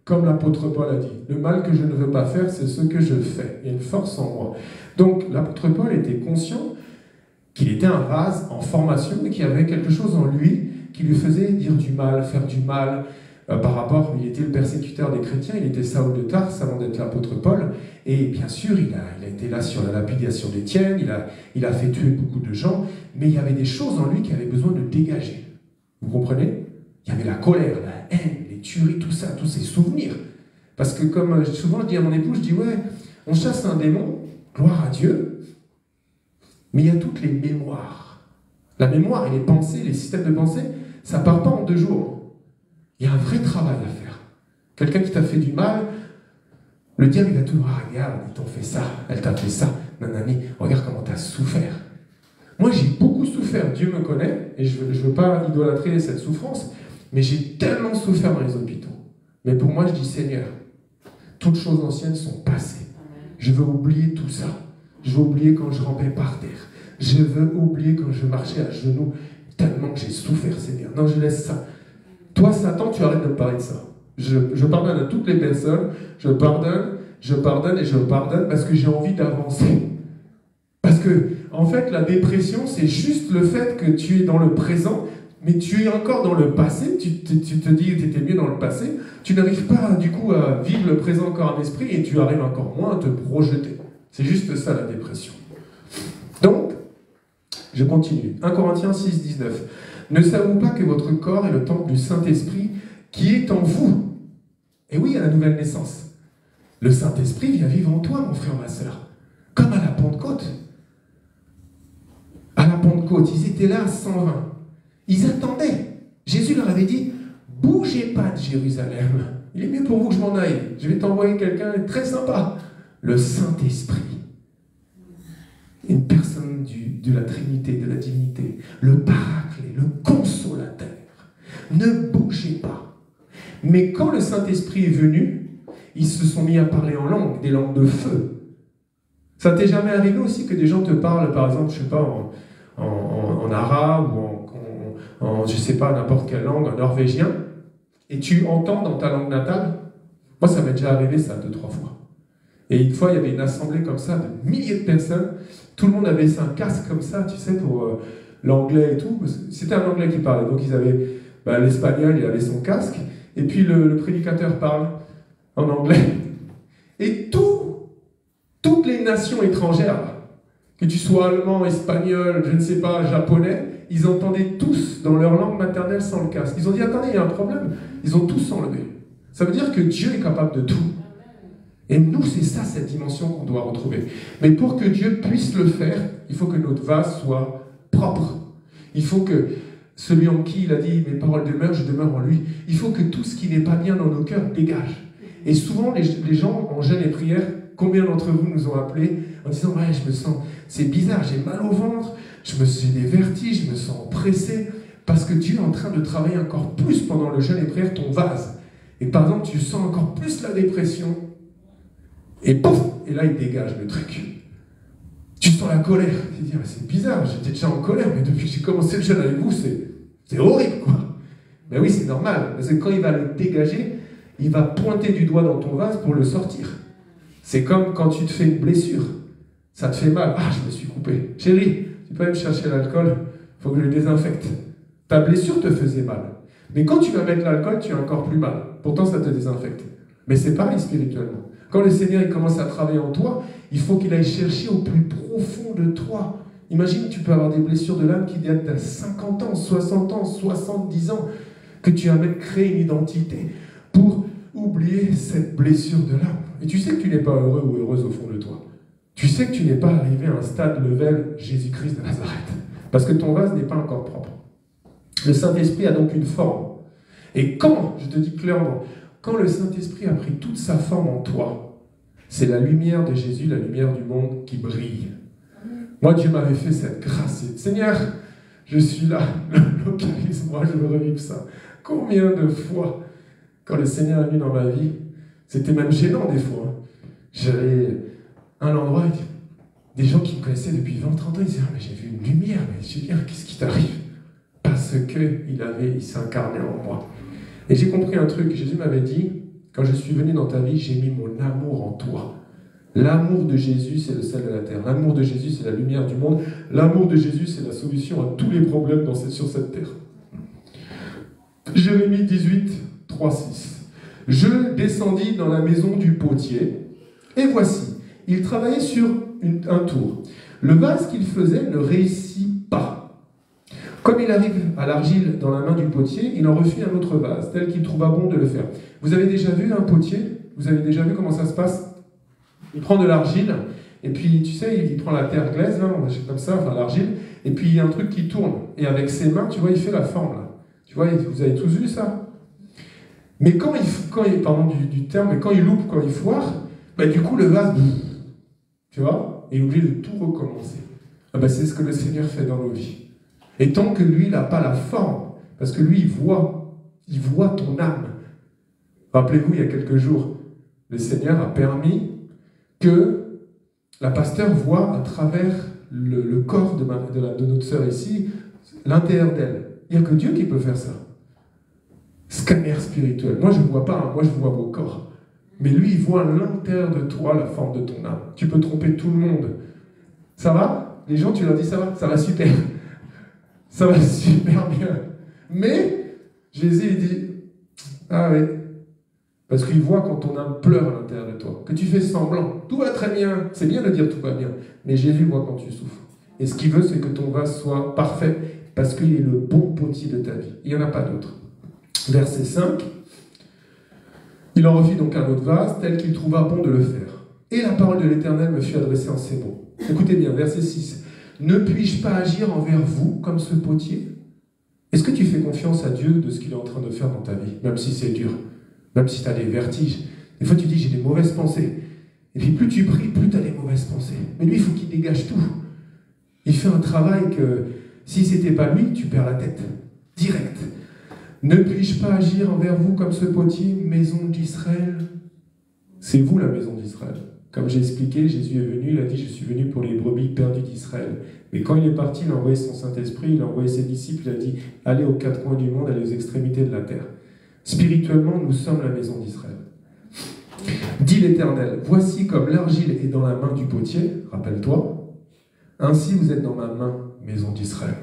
comme l'apôtre Paul a dit, le mal que je ne veux pas faire, c'est ce que je fais. Il y a une force en moi. Donc, l'apôtre Paul était conscient qu'il était un vase en formation et qu'il y avait quelque chose en lui qui lui faisait dire du mal, faire du mal, par rapport, il était le persécuteur des chrétiens, il était Saül de Tarse avant d'être l'apôtre Paul, et bien sûr, il a été là sur la lapidation d'Étienne, il a fait tuer beaucoup de gens, mais il y avait des choses en lui qui avaient besoin de dégager. Vous comprenez? Il y avait la colère, la haine, les tueries, tout ça, tous ces souvenirs. Parce que comme souvent je dis à mon époux, je dis ouais, on chasse un démon, gloire à Dieu, mais il y a toutes les mémoires. La mémoire et les pensées, les systèmes de pensée, ça ne part pas en 2 jours. Il y a un vrai travail à faire. Quelqu'un qui t'a fait du mal, le diable il va tout, ah regarde, ils t'ont fait ça, elle t'a fait ça, nanani, regarde comment t'as souffert. Moi j'ai beaucoup souffert, Dieu me connaît, et je ne veux pas idolâtrer cette souffrance, mais j'ai tellement souffert dans les hôpitaux. Mais pour moi je dis Seigneur, toutes choses anciennes sont passées. Je veux oublier tout ça. Je veux oublier quand je rampais par terre. Je veux oublier quand je marchais à genoux, tellement que j'ai souffert Seigneur. Non, je laisse ça. Toi, Satan, tu arrêtes de me parler de ça. Je pardonne à toutes les personnes, je pardonne et je pardonne parce que j'ai envie d'avancer. Parce que, en fait, la dépression, c'est juste le fait que tu es dans le présent, mais tu es encore dans le passé, tu te dis que tu étais mieux dans le passé, tu n'arrives pas, du coup, à vivre le présent encore en esprit et tu arrives encore moins à te projeter. C'est juste ça, la dépression. Donc, je continue. 1 Corinthiens 6, 19. Ne savez-vous pas que votre corps est le temple du Saint-Esprit qui est en vous? Et oui, à la nouvelle naissance. Le Saint-Esprit vient vivre en toi, mon frère, ma sœur. Comme à la Pentecôte. À la Pentecôte, ils étaient là à 120. Ils attendaient. Jésus leur avait dit, bougez pas de Jérusalem. Il est mieux pour vous que je m'en aille. Je vais t'envoyer quelqu'un de très sympa. Le Saint-Esprit. Une personne de la Trinité, de la divinité. Le Paraclet, le Consolateur. Ne bougez pas. Mais quand le Saint-Esprit est venu, ils se sont mis à parler en langue, des langues de feu. Ça t'est jamais arrivé aussi que des gens te parlent, par exemple, je sais pas, en arabe ou en je sais pas, n'importe quelle langue, en norvégien, et tu entends dans ta langue natale? Moi, ça m'est déjà arrivé ça 2-3 fois. Et une fois, il y avait une assemblée comme ça de milliers de personnes. Tout le monde avait un casque comme ça, tu sais, pour l'anglais et tout. C'était un anglais qui parlait, donc ils avaient l'espagnol, il avait son casque, et puis le prédicateur parle en anglais. Et toutes les nations étrangères, que tu sois allemand, espagnol, je ne sais pas, japonais, ils entendaient tous dans leur langue maternelle sans le casque. Ils ont dit, attendez, il y a un problème. Ils ont tous enlevé. Ça veut dire que Dieu est capable de tout. Et nous, c'est ça, cette dimension qu'on doit retrouver. Mais pour que Dieu puisse le faire, il faut que notre vase soit propre. Il faut que celui en qui il a dit, mes paroles demeurent, je demeure en lui. Il faut que tout ce qui n'est pas bien dans nos cœurs dégage. Et souvent, les gens, en jeûne et prière, combien d'entre vous nous ont appelés en disant, ouais, je me sens, c'est bizarre, j'ai mal au ventre, j'ai des vertiges, je me sens pressé, parce que Dieu est en train de travailler encore plus pendant le jeûne et prière ton vase. Et par exemple, tu sens encore plus la dépression, et pouf, et là il dégage le truc. Tu sens la colère, tu te dis, c'est bizarre, j'étais déjà en colère, mais depuis que j'ai commencé le jeûne avec vous, c'est horrible, quoi. Mais oui, c'est normal, parce que quand il va le dégager, il va pointer du doigt dans ton vase pour le sortir. C'est comme quand tu te fais une blessure. Ça te fait mal. Ah, je me suis coupé. Chérie, tu peux aller me chercher l'alcool? Il faut que je le désinfecte. Ta blessure te faisait mal. Mais quand tu vas mettre l'alcool, tu as encore plus mal. Pourtant, ça te désinfecte. Mais c'est pareil spirituellement. Quand le Seigneur il commence à travailler en toi, il faut qu'il aille chercher au plus profond de toi. Imagine, tu peux avoir des blessures de l'âme qui datent d'à 50 ans, 60 ans, 70 ans, que tu as même créé une identité pour oublier cette blessure de l'âme. Et tu sais que tu n'es pas heureux ou heureuse au fond de toi. Tu sais que tu n'es pas arrivé à un stade level Jésus-Christ de Nazareth. Parce que ton vase n'est pas encore propre. Le Saint-Esprit a donc une forme. Et quand, je te dis clairement, quand le Saint-Esprit a pris toute sa forme en toi, c'est la lumière de Jésus, la lumière du monde qui brille. Moi, Dieu m'avait fait cette grâce. Seigneur, je suis là, localise-moi, je veux revivre ça. Combien de fois, quand le Seigneur est venu dans ma vie, c'était même gênant des fois. J'allais à un endroit, des gens qui me connaissaient depuis 20-30 ans, ils disaient, ah, mais j'ai vu une lumière, mais je veux dire, qu'est-ce qui t'arrive? Parce qu'il s'est incarné en moi. Et j'ai compris un truc, Jésus m'avait dit, quand je suis venu dans ta vie, j'ai mis mon amour en toi. L'amour de Jésus, c'est le sel de la terre. L'amour de Jésus, c'est la lumière du monde. L'amour de Jésus, c'est la solution à tous les problèmes sur cette terre. Jérémie 18, 3, 6. Je descendis dans la maison du potier, et voici, il travaillait sur un tour. Le vase qu'il faisait ne réussit pas. Comme il arrive à l'argile dans la main du potier, il en refit un autre vase, tel qu'il trouva bon de le faire. Vous avez déjà vu un potier? Vous avez déjà vu comment ça se passe? Il prend de l'argile, et puis, tu sais, il prend la terre glaise, là, comme ça, enfin l'argile, et puis il y a un truc qui tourne. Et avec ses mains, tu vois, il fait la forme, là. Tu vois, vous avez tous vu ça? Mais quand il pardon du terme, mais quand il loupe, quand il foire, du coup, le vase, tu vois, est obligé de tout recommencer. C'est ce que le Seigneur fait dans nos vies. Et tant que lui, il n'a pas la forme, parce que lui, il voit ton âme. Rappelez-vous, il y a quelques jours, le Seigneur a permis que la pasteur voit à travers le corps de notre sœur ici, l'intérieur d'elle. Il n'y a que Dieu qui peut faire ça. Scanner spirituel. Moi, je ne vois pas, moi, je vois vos corps. Mais lui, il voit à l'intérieur de toi la forme de ton âme. Tu peux tromper tout le monde. Ça va? Les gens, tu leur dis ça va? Ça va super. Ça va super bien. Mais, Jésus, il dit, ah oui. Parce qu'il voit quand ton âme pleure à l'intérieur de toi. Que tu fais semblant. Tout va très bien. C'est bien de dire tout va bien. Mais Jésus voit quand tu souffres. Et ce qu'il veut, c'est que ton vase soit parfait. Parce qu'il est le bon potier de ta vie. Il n'y en a pas d'autre. Verset 5. Il en refit donc un autre vase, tel qu'il trouva bon de le faire. Et la parole de l'Éternel me fut adressée en ces mots. Écoutez bien, verset 6. Ne puis-je pas agir envers vous comme ce potier? Est-ce que tu fais confiance à Dieu de ce qu'il est en train de faire dans ta vie, même si c'est dur, même si tu as des vertiges? Des fois tu dis, j'ai des mauvaises pensées. Et puis plus tu pries, plus tu as des mauvaises pensées. Mais lui, il faut qu'il dégage tout. Il fait un travail que, si ce n'était pas lui, tu perds la tête. Direct. Ne puis-je pas agir envers vous comme ce potier, maison d'Israël? C'est vous la maison d'Israël. Comme j'ai expliqué, Jésus est venu, il a dit, je suis venu pour les brebis perdues d'Israël. Mais quand il est parti, il a envoyé son Saint-Esprit, il a envoyé ses disciples, il a dit, allez aux quatre coins du monde, allez aux extrémités de la terre. Spirituellement, nous sommes la maison d'Israël. Dit l'Éternel, voici comme l'argile est dans la main du potier, rappelle-toi, ainsi vous êtes dans ma main, maison d'Israël.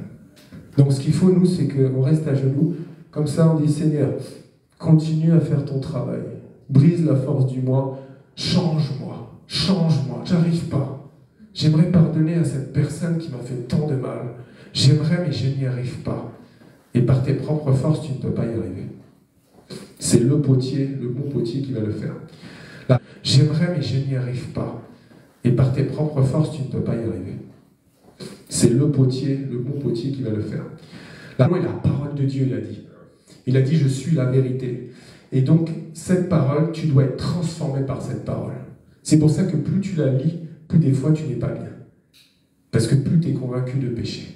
Donc ce qu'il faut, nous, c'est qu'on reste à genoux. Comme ça, on dit, Seigneur, continue à faire ton travail. Brise la force du moi. Change-moi. Change-moi. J'arrive pas. J'aimerais pardonner à cette personne qui m'a fait tant de mal. J'aimerais, mais je n'y arrive pas. Et par tes propres forces, tu ne peux pas y arriver. C'est le potier, le bon potier qui va le faire. Là, j'aimerais, mais je n'y arrive pas. Et par tes propres forces, tu ne peux pas y arriver. C'est le potier, le bon potier qui va le faire. Là, la parole de Dieu, il a dit. Il a dit, je suis la vérité. Et donc, cette parole, tu dois être transformé par cette parole. C'est pour ça que plus tu la lis, plus des fois tu n'es pas bien. Parce que plus tu es convaincu de péché.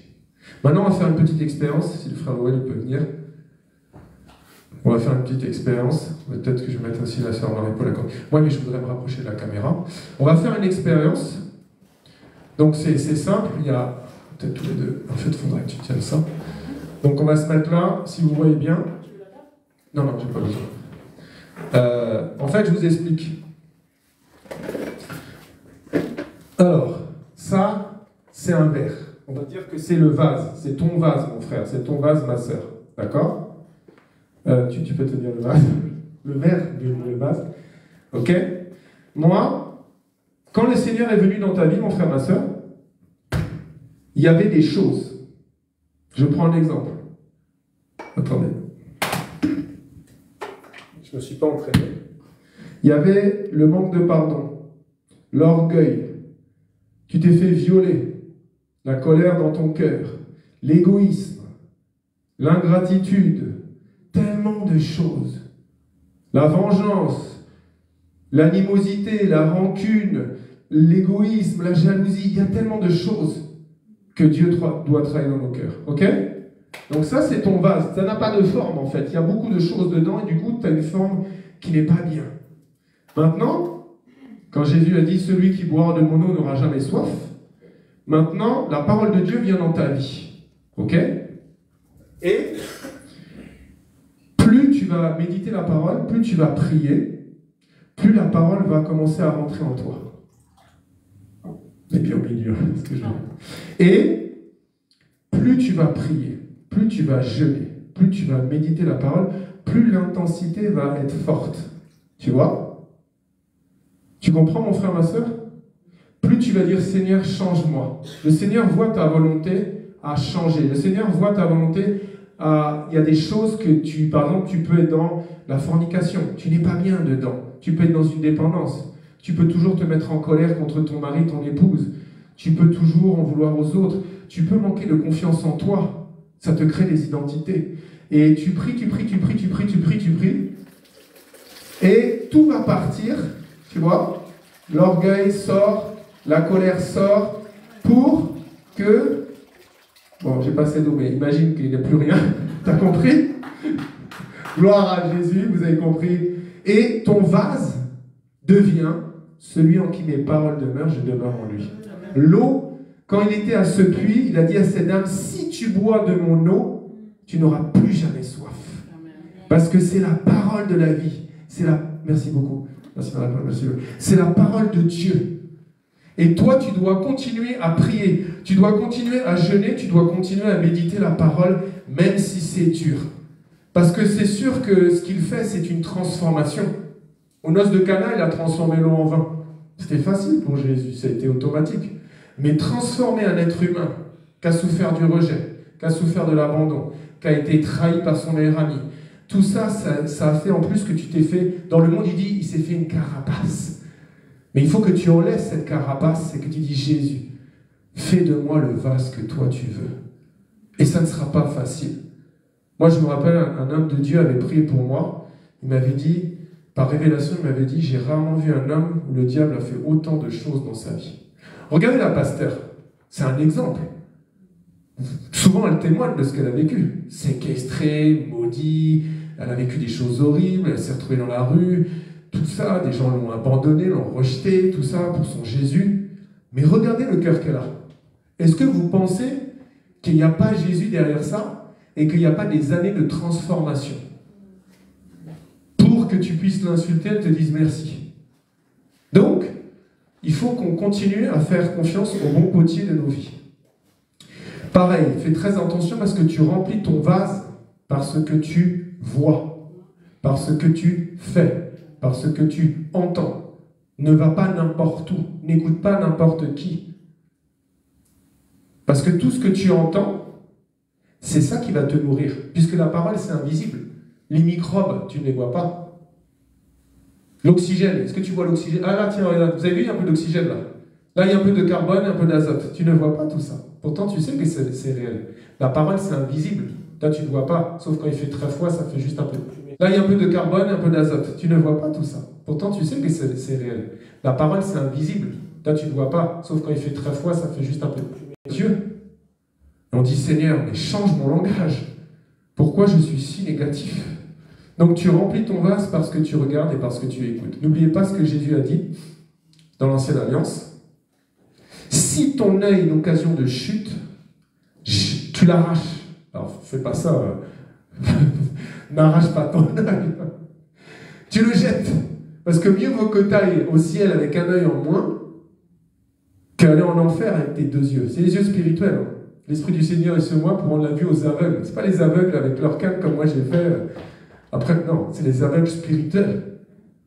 Maintenant, on va faire une petite expérience, si le frère Noël peut venir. On va faire une petite expérience. Peut-être que je vais mettre aussi la sœur Marie-Paul à côté. Moi, mais je voudrais me rapprocher de la caméra. On va faire une expérience. Donc, c'est simple. Il y a peut-être tous les deux. En fait, il faudrait que tu tiennes ça. Donc, on va se mettre là, si vous voyez bien. Non, j'ai pas besoin. En fait, je vous explique. Alors, ça, c'est un verre. On va dire que c'est le vase. C'est ton vase, mon frère. C'est ton vase, ma sœur. D'accord ? Tu peux tenir le vase. Le verre, le vase. Ok ? Moi, quand le Seigneur est venu dans ta vie, mon frère, ma sœur, il y avait des choses. Je prends un exemple. Attendez. Je ne me suis pas entraîné. Il y avait le manque de pardon, l'orgueil. Tu t'es fait violer, la colère dans ton cœur, l'égoïsme, l'ingratitude, tellement de choses. La vengeance, l'animosité, la rancune, l'égoïsme, la jalousie, il y a tellement de choses que Dieu doit travailler dans nos cœurs. Ok ? Donc ça, c'est ton vase. Ça n'a pas de forme, en fait. Il y a beaucoup de choses dedans et du coup, tu as une forme qui n'est pas bien. Maintenant, quand Jésus a dit « Celui qui boira de mon eau n'aura jamais soif », maintenant, la parole de Dieu vient dans ta vie. Ok ? Et plus tu vas méditer la parole, plus tu vas prier, plus la parole va commencer à rentrer en toi. Et puis au milieu, ce que je veux. Et plus tu vas prier, plus tu vas jeûner, plus tu vas méditer la parole, plus l'intensité va être forte. Tu vois ? Tu comprends, mon frère, ma soeur ? Plus tu vas dire, Seigneur, change-moi. Le Seigneur voit ta volonté à changer. Le Seigneur voit ta volonté à... Il y a des choses que tu... Par exemple, tu peux être dans la fornication. Tu n'es pas bien dedans. Tu peux être dans une dépendance. Tu peux toujours te mettre en colère contre ton mari, ton épouse. Tu peux toujours en vouloir aux autres. Tu peux manquer de confiance en toi. Ça te crée des identités. Et tu pries. Et tout va partir, tu vois. L'orgueil sort, la colère sort, pour que... Bon, j'ai passé d'eau, mais imagine qu'il n'y a plus rien. T'as compris ? Gloire à Jésus, vous avez compris. Et ton vase devient celui en qui mes paroles demeurent, je demeure en lui. L'eau, quand il était à ce puits, il a dit à cette dame, si tu bois de mon eau, tu n'auras plus jamais soif. Parce que c'est la parole de la vie. Merci beaucoup. Merci, merci. C'est la parole de Dieu. Et toi, tu dois continuer à prier. Tu dois continuer à jeûner. Tu dois continuer à méditer la parole, même si c'est dur. Parce que c'est sûr que ce qu'il fait, c'est une transformation. Aux noces de Cana, il a transformé l'eau en vin. C'était facile pour Jésus, ça a été automatique. Mais transformer un être humain qui a souffert du rejet, qui a souffert de l'abandon, qui a été trahi par son meilleur ami, tout ça, ça a fait en plus que tu t'es fait... Dans le monde, il dit, il s'est fait une carapace. Mais il faut que tu enlèves cette carapace et que tu dis, Jésus, fais de moi le vase que toi tu veux. Et ça ne sera pas facile. Moi, je me rappelle, un homme de Dieu avait prié pour moi. Il m'avait dit, par révélation, il m'avait dit, j'ai rarement vu un homme où le diable a fait autant de choses dans sa vie. Regardez la pasteur, c'est un exemple. Souvent, elle témoigne de ce qu'elle a vécu. Séquestrée, maudit, elle a vécu des choses horribles, elle s'est retrouvée dans la rue, tout ça, des gens l'ont abandonnée, l'ont rejetée, tout ça pour son Jésus. Mais regardez le cœur qu'elle a. Est-ce que vous pensez qu'il n'y a pas Jésus derrière ça et qu'il n'y a pas des années de transformation pour que tu puisses l'insulter, elle te dise merci. Donc, il faut qu'on continue à faire confiance au bon potier de nos vies. Pareil, fais très attention parce que tu remplis ton vase par ce que tu vois, par ce que tu fais, par ce que tu entends. Ne va pas n'importe où, n'écoute pas n'importe qui. Parce que tout ce que tu entends, c'est ça qui va te nourrir, puisque la parole, c'est invisible. Les microbes, tu ne les vois pas. L'oxygène, est-ce que tu vois l'oxygène? Ah là, tiens, regarde, vous avez vu, il y a un peu d'oxygène là. Là, il y a un peu de carbone, un peu d'azote. Tu ne vois pas tout ça. Pourtant, tu sais que c'est réel. La parole, c'est invisible. Là, tu ne vois pas. Sauf quand il fait très froid, ça fait juste un peu de fumée. Là, il y a un peu de carbone, un peu d'azote. Tu ne vois pas tout ça. Pourtant, tu sais que c'est réel. La parole, c'est invisible. Là, tu ne vois pas. Sauf quand il fait très froid, ça fait juste un peu de fumée. Dieu. Et on dit, Seigneur, mais change mon langage. Pourquoi je suis si négatif? Donc, tu remplis ton vase parce que tu regardes et parce que tu écoutes. N'oubliez pas ce que Jésus a dit dans l'Ancienne Alliance. Si ton œil est une occasion de chute, tu l'arraches. Alors, fais pas ça. N'arrache pas ton œil. Tu le jettes. Parce que mieux vaut que tu ailles au ciel avec un œil en moins qu'aller en enfer avec tes deux yeux. C'est les yeux spirituels. Hein. L'Esprit du Seigneur est sur moi pour rendre la vue aux aveugles. Ce pas les aveugles avec leur canne comme moi j'ai fait. Après, non, c'est les aveugles spirituels.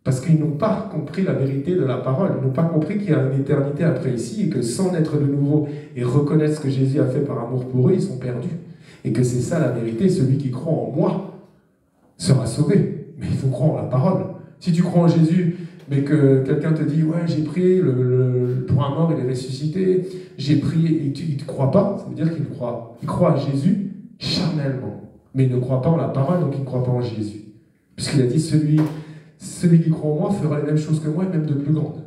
Parce qu'ils n'ont pas compris la vérité de la parole. Ils n'ont pas compris qu'il y a une éternité après ici et que sans naître de nouveau et reconnaître ce que Jésus a fait par amour pour eux, ils sont perdus. Et que c'est ça la vérité. Celui qui croit en moi sera sauvé. Mais il faut croire en la parole. Si tu crois en Jésus, mais que quelqu'un te dit « Ouais, j'ai prié, pour un mort, il est ressuscité. J'ai prié. » Et il ne te croit pas, ça veut dire qu'il croit. Il croit à Jésus charnellement. Mais il ne croit pas en la parole, donc il ne croit pas en Jésus. Puisqu'il a dit celui qui croit en moi fera les mêmes choses que moi et même de plus grandes.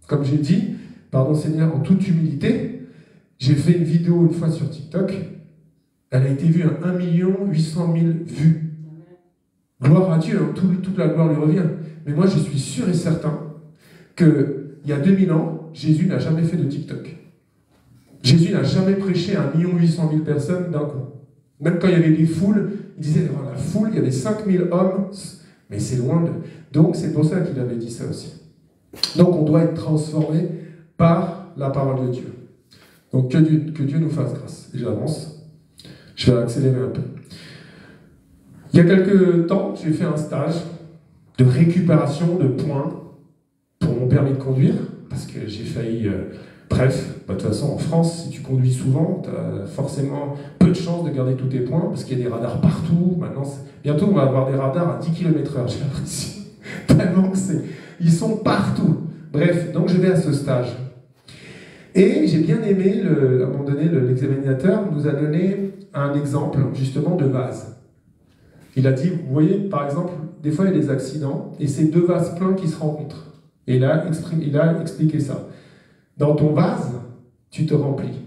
Comme j'ai dit, pardon Seigneur, en toute humilité, j'ai fait une vidéo une fois sur TikTok, elle a été vue à 1 800 000 vues. Gloire à Dieu, hein, toute la gloire lui revient. Mais moi je suis sûr et certain qu'il y a 2000 ans, Jésus n'a jamais fait de TikTok. Jésus n'a jamais prêché à 1 800 000 personnes d'un coup. Même quand il y avait des foules, il disait, dans la foule, il y avait 5000 hommes, mais c'est loin de... Donc c'est pour ça qu'il avait dit ça aussi. Donc on doit être transformé par la parole de Dieu. Donc que Dieu nous fasse grâce. Et j'avance. Je vais accélérer un peu. Il y a quelques temps, j'ai fait un stage de récupération de points pour mon permis de conduire, parce que j'ai failli... Bref, de toute façon, en France, si tu conduis souvent, tu as forcément peu de chances de garder tous tes points, parce qu'il y a des radars partout. Maintenant, bientôt, on va avoir des radars à 10 km/h, j'ai l'impression. Tellement que ils sont partout. Bref, donc je vais à ce stage. Et j'ai bien aimé, à un moment donné, l'examinateur nous a donné un exemple, justement, de vase. Il a dit, vous voyez, par exemple, des fois, il y a des accidents, et c'est deux vases pleins qui se rencontrent. Et il a expliqué ça. Dans ton vase, tu te remplis.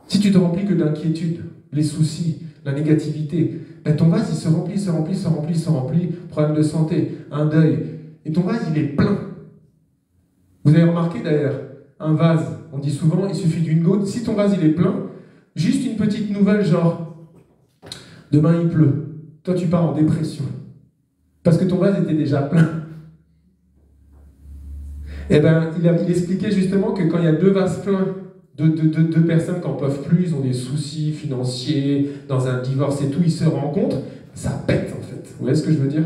Si tu te remplis que d'inquiétude, les soucis, la négativité, ben ton vase, il se remplit, se remplit, se remplit, se remplit. Problème de santé, un deuil. Et ton vase, il est plein. Vous avez remarqué d'ailleurs, un vase, on dit souvent, il suffit d'une goutte. Si ton vase, il est plein, juste une petite nouvelle genre, demain il pleut. Toi, tu pars en dépression. Parce que ton vase était déjà plein. Eh bien, il expliquait justement que quand il y a deux vases pleins, deux personnes qui n'en peuvent plus, ils ont des soucis financiers, dans un divorce et tout, ils se rencontrent, ça pète en fait. Vous voyez ce que je veux dire?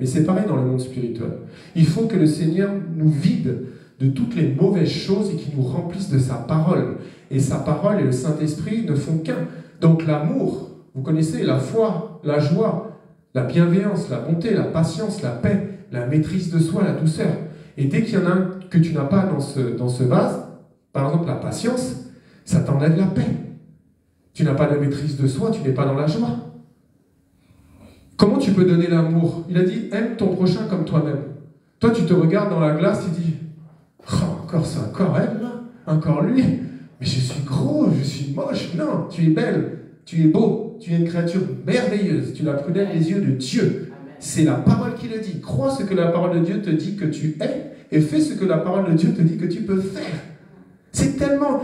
Mais c'est pareil dans le monde spirituel. Il faut que le Seigneur nous vide de toutes les mauvaises choses et qu'il nous remplisse de sa parole. Et sa parole et le Saint-Esprit ne font qu'un. Donc l'amour, vous connaissez, la foi, la joie, la bienveillance, la bonté, la patience, la paix, la maîtrise de soi, la douceur. Et dès qu'il y en a un que tu n'as pas dans ce vase, par exemple la patience, ça t'enlève la paix. Tu n'as pas de maîtrise de soi, tu n'es pas dans la joie. Comment tu peux donner l'amour? Il a dit, aime ton prochain comme toi-même. Toi, tu te regardes dans la glace, tu dis, oh, encore ça, encore elle, là, encore lui, mais je suis gros, je suis moche. Non, tu es belle, tu es beau, tu es une créature merveilleuse, tu as prudent les yeux de Dieu. C'est la parole qui le dit. Crois ce que la parole de Dieu te dit que tu es et fais ce que la parole de Dieu te dit que tu peux faire. C'est tellement...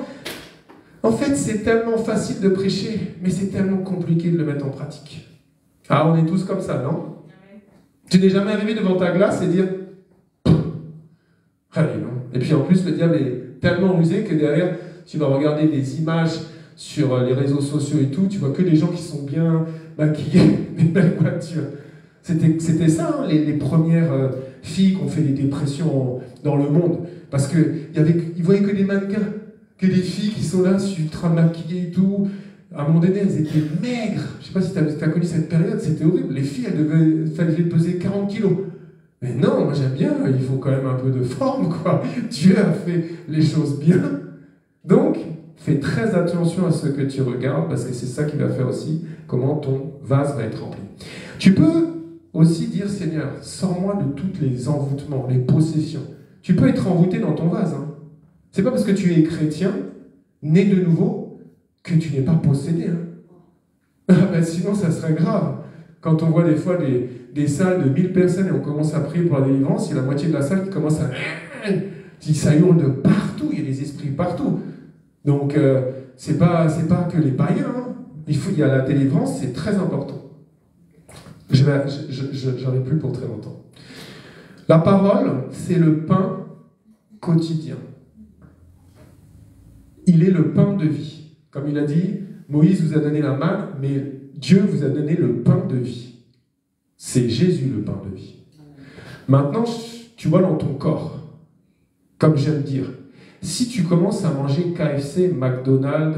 En fait, c'est tellement facile de prêcher, mais c'est tellement compliqué de le mettre en pratique. Ah, on est tous comme ça, non? Tu n'es jamais arrivé devant ta glace et dire... Allez, non. Et puis en plus, le diable est tellement rusé que derrière, tu vas regarder des images sur les réseaux sociaux et tout, tu vois que des gens qui sont bien maquillés, des belles voitures. C'était ça, hein, les premières filles qui ont fait des dépressions dans le monde. Parce qu'ils voyaient que des mannequins, que des filles qui sont là, ultra maquillées et tout. À un moment donné, elles étaient maigres. Je sais pas si tu as connu cette période, c'était horrible. Les filles, fallait peser 40 kilos. Mais non, moi j'aime bien, il faut quand même un peu de forme, quoi. Dieu a fait les choses bien. Donc, fais très attention à ce que tu regardes, parce que c'est ça qui va faire aussi comment ton vase va être rempli. Tu peux aussi dire, Seigneur, sors-moi de tous les envoûtements, les possessions. Tu peux être envoûté dans ton vase. Hein. C'est pas parce que tu es chrétien, né de nouveau, que tu n'es pas possédé. Hein. Ben, sinon, ça serait grave. Quand on voit des fois des salles de 1000 personnes et on commence à prier pour la délivrance, il y a la moitié de la salle qui commence à... Ça hurle de partout, il y a des esprits partout. Donc, c'est pas que les païens. Hein. Il y a la délivrance, c'est très important. J'en ai plus pour très longtemps. La parole, c'est le pain quotidien. Il est le pain de vie. Comme il a dit, Moïse vous a donné la manne, mais Dieu vous a donné le pain de vie. C'est Jésus le pain de vie. Maintenant, tu vois dans ton corps, comme j'aime dire, si tu commences à manger KFC, McDonald's,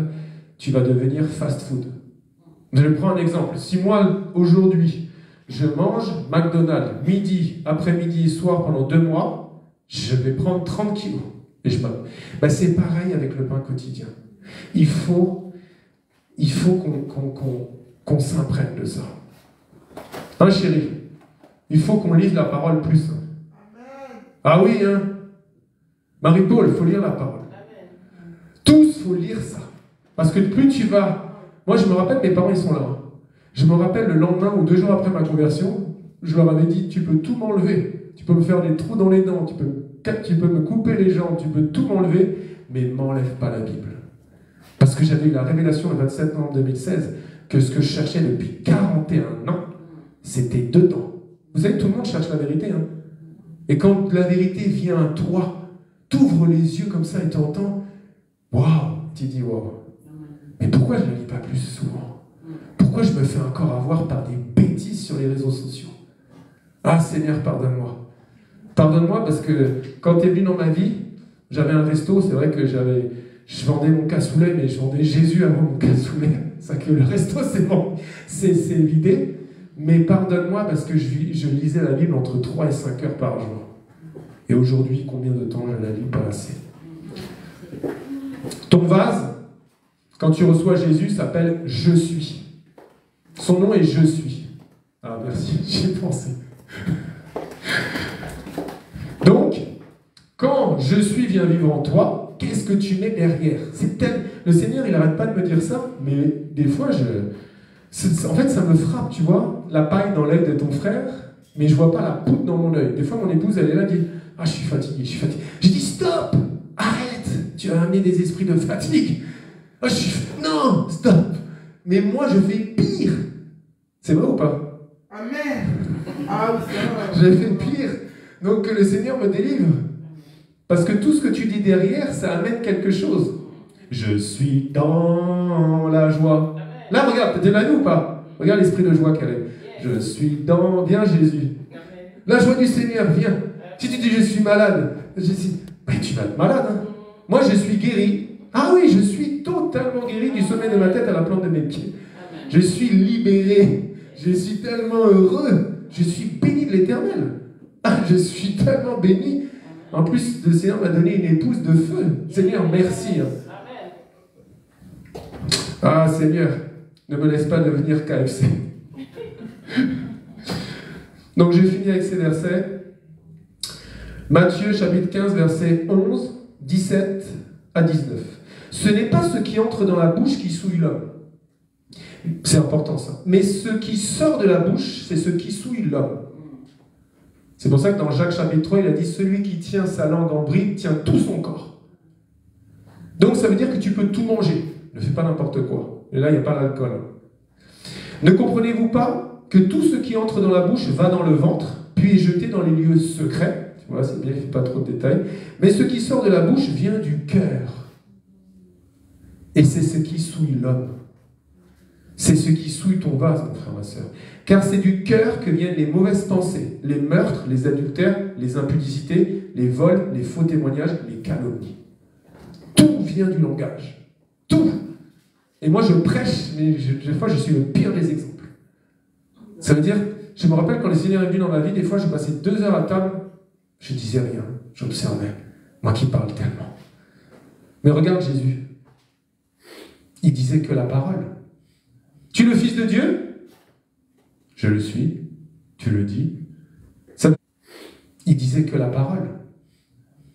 tu vas devenir fast-food. Je prends un exemple. Si moi, aujourd'hui, je mange McDonald's midi, après-midi et soir pendant 2 mois, je vais prendre 30 kilos. Et c'est pareil avec le pain quotidien. Il faut qu'on s'imprègne de ça. Hein, chérie? Il faut qu'on lise la parole plus. Ah oui, hein? Marie-Paul, il faut lire la parole. Tous, il faut lire ça. Parce que plus tu vas... Moi, je me rappelle, mes parents, ils sont là. Hein. Je me rappelle le lendemain ou 2 jours après ma conversion, je leur avais dit, tu peux tout m'enlever. Tu peux me faire des trous dans les dents, tu peux me couper les jambes, tu peux tout m'enlever, mais m'enlève pas la Bible. Parce que j'avais eu la révélation le 27 novembre 2016 que ce que je cherchais depuis 41 ans, c'était dedans. Vous savez, tout le monde cherche la vérité. Hein. Et quand la vérité vient à toi, t'ouvres les yeux comme ça et t'entends, waouh, tu dis waouh. Mais pourquoi je ne le lis pas plus souvent? Pourquoi je me fais encore avoir par des bêtises sur les réseaux sociaux? Ah Seigneur, pardonne-moi. Pardonne-moi parce que quand tu es venu dans ma vie, j'avais un resto, c'est vrai que je vendais mon cassoulet, mais je vendais Jésus avant mon cassoulet. C'est que le resto, c'est vidé. Mais pardonne-moi parce que je lisais la Bible entre 3 et 5 heures par jour. Et aujourd'hui, combien de temps je la lis pas assez? Ton vase, quand tu reçois Jésus, s'appelle « Je suis ». Son nom est « Je suis ». Ah, merci, j'y ai pensé. Donc, quand « Je suis » vient vivre en toi, qu'est-ce que tu mets derrière? Le Seigneur, il n'arrête pas de me dire ça, mais des fois, en fait, ça me frappe, tu vois, la paille dans l'œil de ton frère, mais je ne vois pas la poudre dans mon œil. Des fois, mon épouse, elle est là, elle dit « Ah, je suis fatigué, je suis fatigué. » Je dis « Stop! Arrête! Tu as amené des esprits de fatigue. Ah, non, stop! » Mais moi, je fais pire. C'est vrai ou pas? Amen. Ah oui, c'est vrai. J'ai fait pire. Donc, que le Seigneur me délivre. Parce que tout ce que tu dis derrière, ça amène quelque chose. Je suis dans la joie. Là, regarde, t'es là ou pas? Regarde l'esprit de joie qu'elle est. Je suis dans... Viens, Jésus. La joie du Seigneur, viens. Si tu dis je suis malade, mais tu vas être malade. Hein. Moi, je suis guéri. Ah oui, je suis totalement guéri du sommet de ma tête à la plante de mes pieds. Je suis libéré. Je suis tellement heureux. Je suis béni de l'Éternel. Ah, je suis tellement béni. En plus, le Seigneur m'a donné une épouse de feu. Seigneur, merci. Ah, Seigneur, ne me laisse pas devenir KFC. Donc, j'ai fini avec ces versets. Matthieu, chapitre 15, versets 11, 17 à 19. Ce n'est pas ce qui entre dans la bouche qui souille l'homme. C'est important, ça. Mais ce qui sort de la bouche, c'est ce qui souille l'homme. C'est pour ça que dans Jacques chapitre 3, il a dit « Celui qui tient sa langue en bride tient tout son corps ». Donc ça veut dire que tu peux tout manger. Ne fais pas n'importe quoi. Et là, il n'y a pas l'alcool. Ne comprenez-vous pas que tout ce qui entre dans la bouche va dans le ventre, puis est jeté dans les lieux secrets? Tu vois, c'est bien, il ne fait pas trop de détails. Mais ce qui sort de la bouche vient du cœur. Et c'est ce qui souille l'homme. C'est ce qui souille ton vase, mon frère, ma soeur. Car c'est du cœur que viennent les mauvaises pensées, les meurtres, les adultères, les impudicités, les vols, les faux témoignages, les calomnies. Tout vient du langage. Tout. Et moi, je prêche, mais des fois, je suis le pire des exemples. Ça veut dire, je me rappelle quand le Seigneur est venu dans ma vie, des fois, je passais 2 heures à table, je disais rien, j'observais. Moi qui parle tellement. Mais regarde Jésus. Il disait que la parole. Tu es le Fils de Dieu? Je le suis. Tu le dis. Il disait que la parole.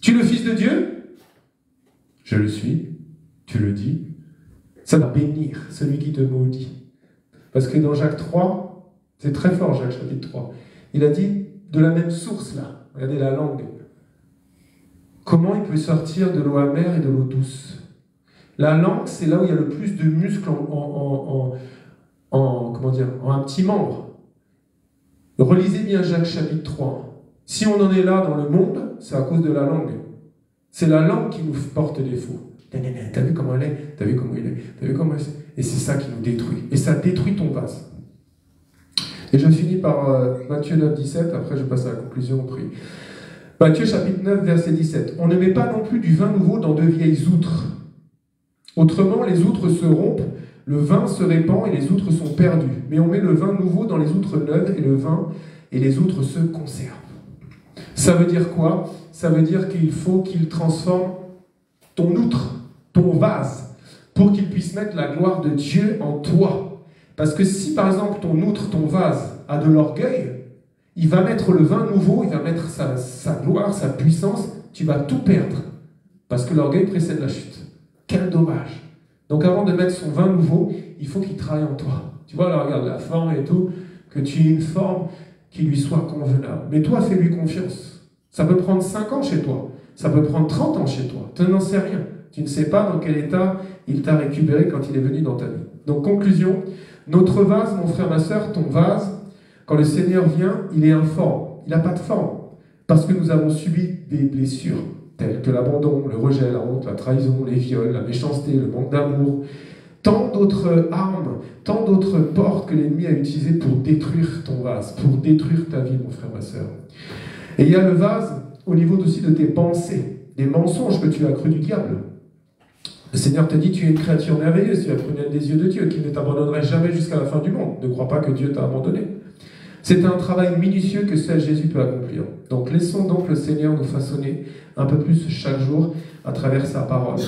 Tu es le Fils de Dieu? Je le suis. Tu le dis. Ça va bénir celui qui te maudit. Parce que dans Jacques 3, c'est très fort, Jacques chapitre 3, il a dit de la même source là. Regardez la langue. Comment il peut sortir de l'eau amère et de l'eau douce? La langue, c'est là où il y a le plus de muscles comment dire, en un petit membre. Relisez bien Jacques chapitre 3. Si on en est là dans le monde, c'est à cause de la langue. C'est la langue qui nous porte défaut. T'as vu comment elle est? T'as vu comment il est? T'as vu comment elle est? Et c'est ça qui nous détruit. Et ça détruit ton vase. Et je finis par Matthieu 9, 17. Après, je passe à la conclusion, on prie. Matthieu chapitre 9, verset 17. On ne met pas non plus du vin nouveau dans de vieilles outres. Autrement, les outres se rompent, le vin se répand et les outres sont perdues. Mais on met le vin nouveau dans les outres neuves et le vin et les outres se conservent. Ça veut dire quoi? Ça veut dire qu'il faut qu'il transforme ton outre, ton vase, pour qu'il puisse mettre la gloire de Dieu en toi. Parce que si par exemple ton outre, ton vase a de l'orgueil, il va mettre le vin nouveau, il va mettre sa gloire, sa puissance, tu vas tout perdre. Parce que l'orgueil précède la chute. Quel dommage. Donc avant de mettre son vin nouveau, il faut qu'il travaille en toi. Tu vois, là, regarde la forme et tout, que tu aies une forme qui lui soit convenable. Mais toi, fais-lui confiance. Ça peut prendre 5 ans chez toi. Ça peut prendre 30 ans chez toi. Tu n'en sais rien. Tu ne sais pas dans quel état il t'a récupéré quand il est venu dans ta vie. Donc, conclusion, notre vase, mon frère, ma soeur, ton vase, quand le Seigneur vient, il est informe. Il n'a pas de forme. Parce que nous avons subi des blessures, telles que l'abandon, le rejet, la honte, la trahison, les viols, la méchanceté, le manque d'amour. Tant d'autres armes, tant d'autres portes que l'ennemi a utilisées pour détruire ton vase, pour détruire ta vie, mon frère, ma soeur. Et il y a le vase au niveau aussi de tes pensées, des mensonges que tu as cru du diable. Le Seigneur te dit, tu es une créature merveilleuse, tu as prunelle des yeux de Dieu, qui ne t'abandonnerait jamais jusqu'à la fin du monde. Ne crois pas que Dieu t'a abandonné. C'est un travail minutieux que seul Jésus peut accomplir. Donc laissons donc le Seigneur nous façonner un peu plus chaque jour à travers sa parole.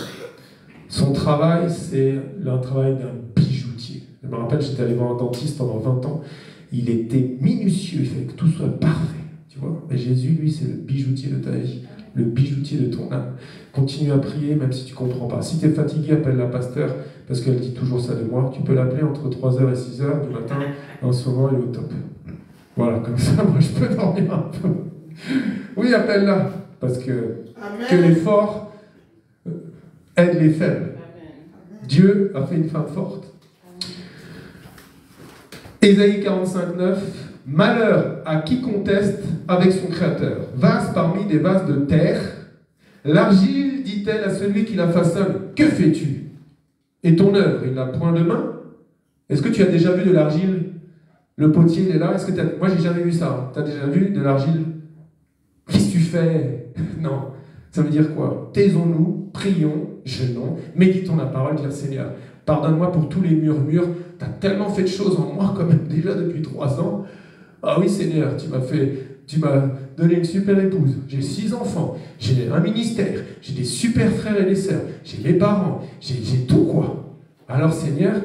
Son travail, c'est le travail d'un bijoutier. Je me rappelle, j'étais allé voir un dentiste pendant 20 ans. Il était minutieux, il fallait que tout soit parfait. Tu vois? Mais Jésus, lui, c'est le bijoutier de ta vie, le bijoutier de ton âme. Continue à prier, même si tu ne comprends pas. Si tu es fatigué, appelle la pasteur, parce qu'elle dit toujours ça de moi. Tu peux l'appeler entre 3h et 6h du matin. En ce moment, elle est au top. Voilà, comme ça, moi, je peux dormir un peu. Oui, appelle-la, parce que les forts aident les faibles. Dieu a fait une femme forte. Ésaïe 45, 9. Malheur à qui conteste avec son créateur. Vase parmi des vases de terre. L'argile, dit-elle à celui qui la façonne, que fais-tu? Et ton œuvre, il n'a point de main? Est-ce que tu as déjà vu de l'argile? Le potier, il est là. Moi, j'ai jamais vu ça. Tu as déjà vu de l'argile? Qu'est-ce que tu fais? Non. Ça veut dire quoi? Taisons-nous, prions, jeûnons, méditons la parole, dire Seigneur, pardonne-moi pour tous les murmures. Tu as tellement fait de choses en moi, quand même, déjà depuis 3 ans. Ah oui, Seigneur, tu m'as donné une super épouse. J'ai 6 enfants. J'ai un ministère. J'ai des super frères et des sœurs. J'ai mes parents. J'ai tout, quoi. Alors, Seigneur,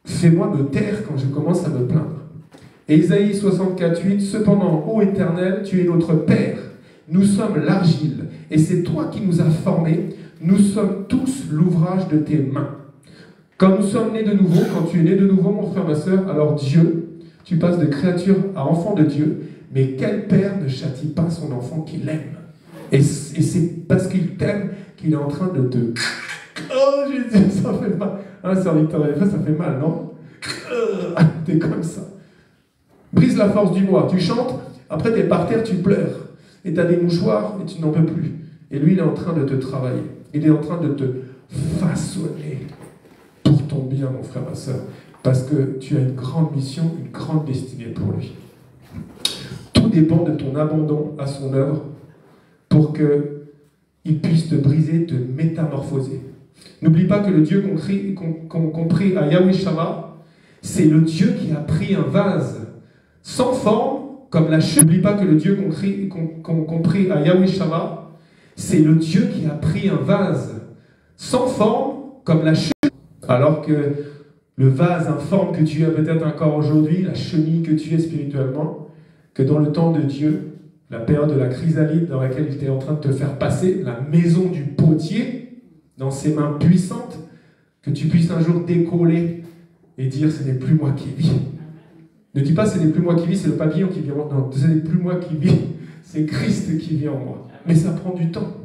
fais-moi me taire quand je commence à me plaindre. Et Isaïe 64, 8, cependant, ô Éternel, tu es notre Père. Nous sommes l'argile. Et c'est toi qui nous as formés. Nous sommes tous l'ouvrage de tes mains. Quand nous sommes nés de nouveau, quand tu es né de nouveau, mon frère, ma soeur, alors Dieu, tu passes de créature à enfant de Dieu, mais quel père ne châtie pas son enfant qu'il aime? Et c'est parce qu'il t'aime qu'il est en train de te... Oh Jésus, ça fait mal. Un serviteur de l'effet, ça fait mal, non? T'es comme ça. Brise la force du moi. Tu chantes, après t'es par terre, tu pleures. Et t'as des mouchoirs et tu n'en peux plus. Et lui, il est en train de te travailler. Il est en train de te façonner. ton bien, mon frère, ma soeur, parce que tu as une grande mission, une grande destinée pour lui. Tout dépend de ton abandon à son œuvre pour qu'il puisse te briser, te métamorphoser. N'oublie pas que le Dieu qu'on prie à Yahweh Shammah, c'est le Dieu qui a pris un vase sans forme, comme la chute. N'oublie pas que le Dieu qu'on prie à Yahweh Shammah, c'est le Dieu qui a pris un vase sans forme, comme la chute. Alors que le vase informe que tu es peut-être encore aujourd'hui, la chenille que tu es spirituellement, que dans le temps de Dieu, la période de la chrysalide dans laquelle il était en train de te faire passer, la maison du potier, dans ses mains puissantes, que tu puisses un jour décoller et dire « ce n'est plus moi qui vis ». Ne dis pas « ce n'est plus moi qui vis, c'est le papillon qui vit en moi ». Non, ce n'est plus moi qui vis, c'est Christ qui vit en moi. Mais ça prend du temps.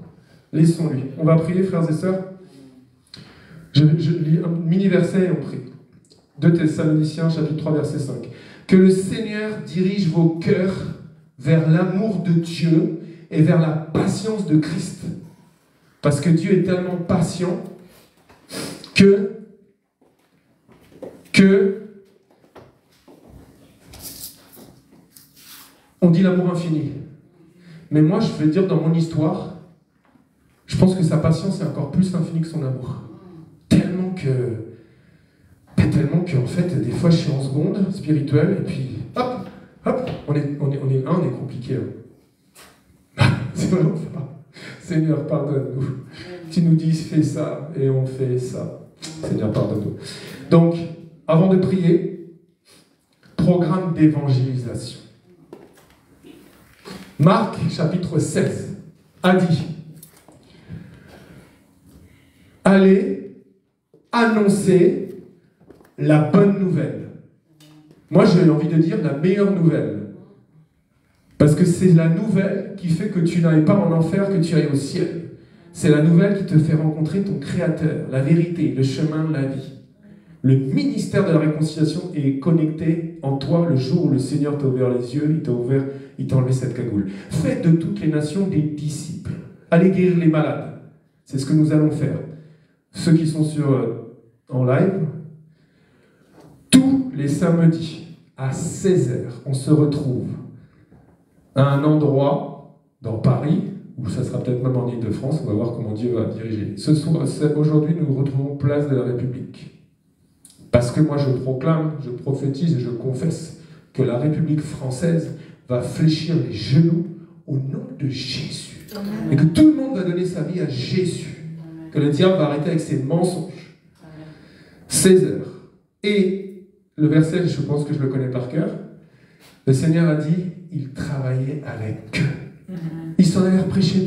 Laissons-lui. On va prier, frères et sœurs. Je lis un mini-verset et on prie. 2 Thessaloniciens, chapitre 3, verset 5. Que le Seigneur dirige vos cœurs vers l'amour de Dieu et vers la patience de Christ. Parce que Dieu est tellement patient que on dit l'amour infini. Mais moi, je vais dire dans mon histoire, je pense que sa patience est encore plus infinie que son amour. Tellement que en fait, des fois, je suis en seconde spirituelle, et puis, hop, on est compliqué. C'est vraiment ça. Seigneur, pardonne-nous. Tu nous dis, fais ça, et on fait ça. Seigneur, pardonne-nous. Donc, avant de prier, programme d'évangélisation. Marc, chapitre 16, a dit « Allez annoncer la bonne nouvelle. » Moi, j'ai envie de dire la meilleure nouvelle. Parce que c'est la nouvelle qui fait que tu n'ailles pas en enfer, que tu ailles au ciel. C'est la nouvelle qui te fait rencontrer ton Créateur, la vérité, le chemin de la vie. Le ministère de la réconciliation est connecté en toi le jour où le Seigneur t'a ouvert les yeux, il t'a enlevé cette cagoule. Faites de toutes les nations des disciples. Allez guérir les malades. C'est ce que nous allons faire. Ceux qui sont en live, tous les samedis à 16h, on se retrouve à un endroit dans Paris, ou ça sera peut-être même en Ile-de-France, on va voir comment Dieu va diriger. Aujourd'hui, nous nous retrouvons place de la République. Parce que moi, je proclame, je prophétise et je confesse que la République française va fléchir les genoux au nom de Jésus. Amen. Et que tout le monde va donner sa vie à Jésus. Amen. Que le diable va arrêter avec ses mensonges. 16h. Et le verset, je pense que je le connais par cœur. Le Seigneur a dit, il travaillait avec eux. Il s'en allait prêcher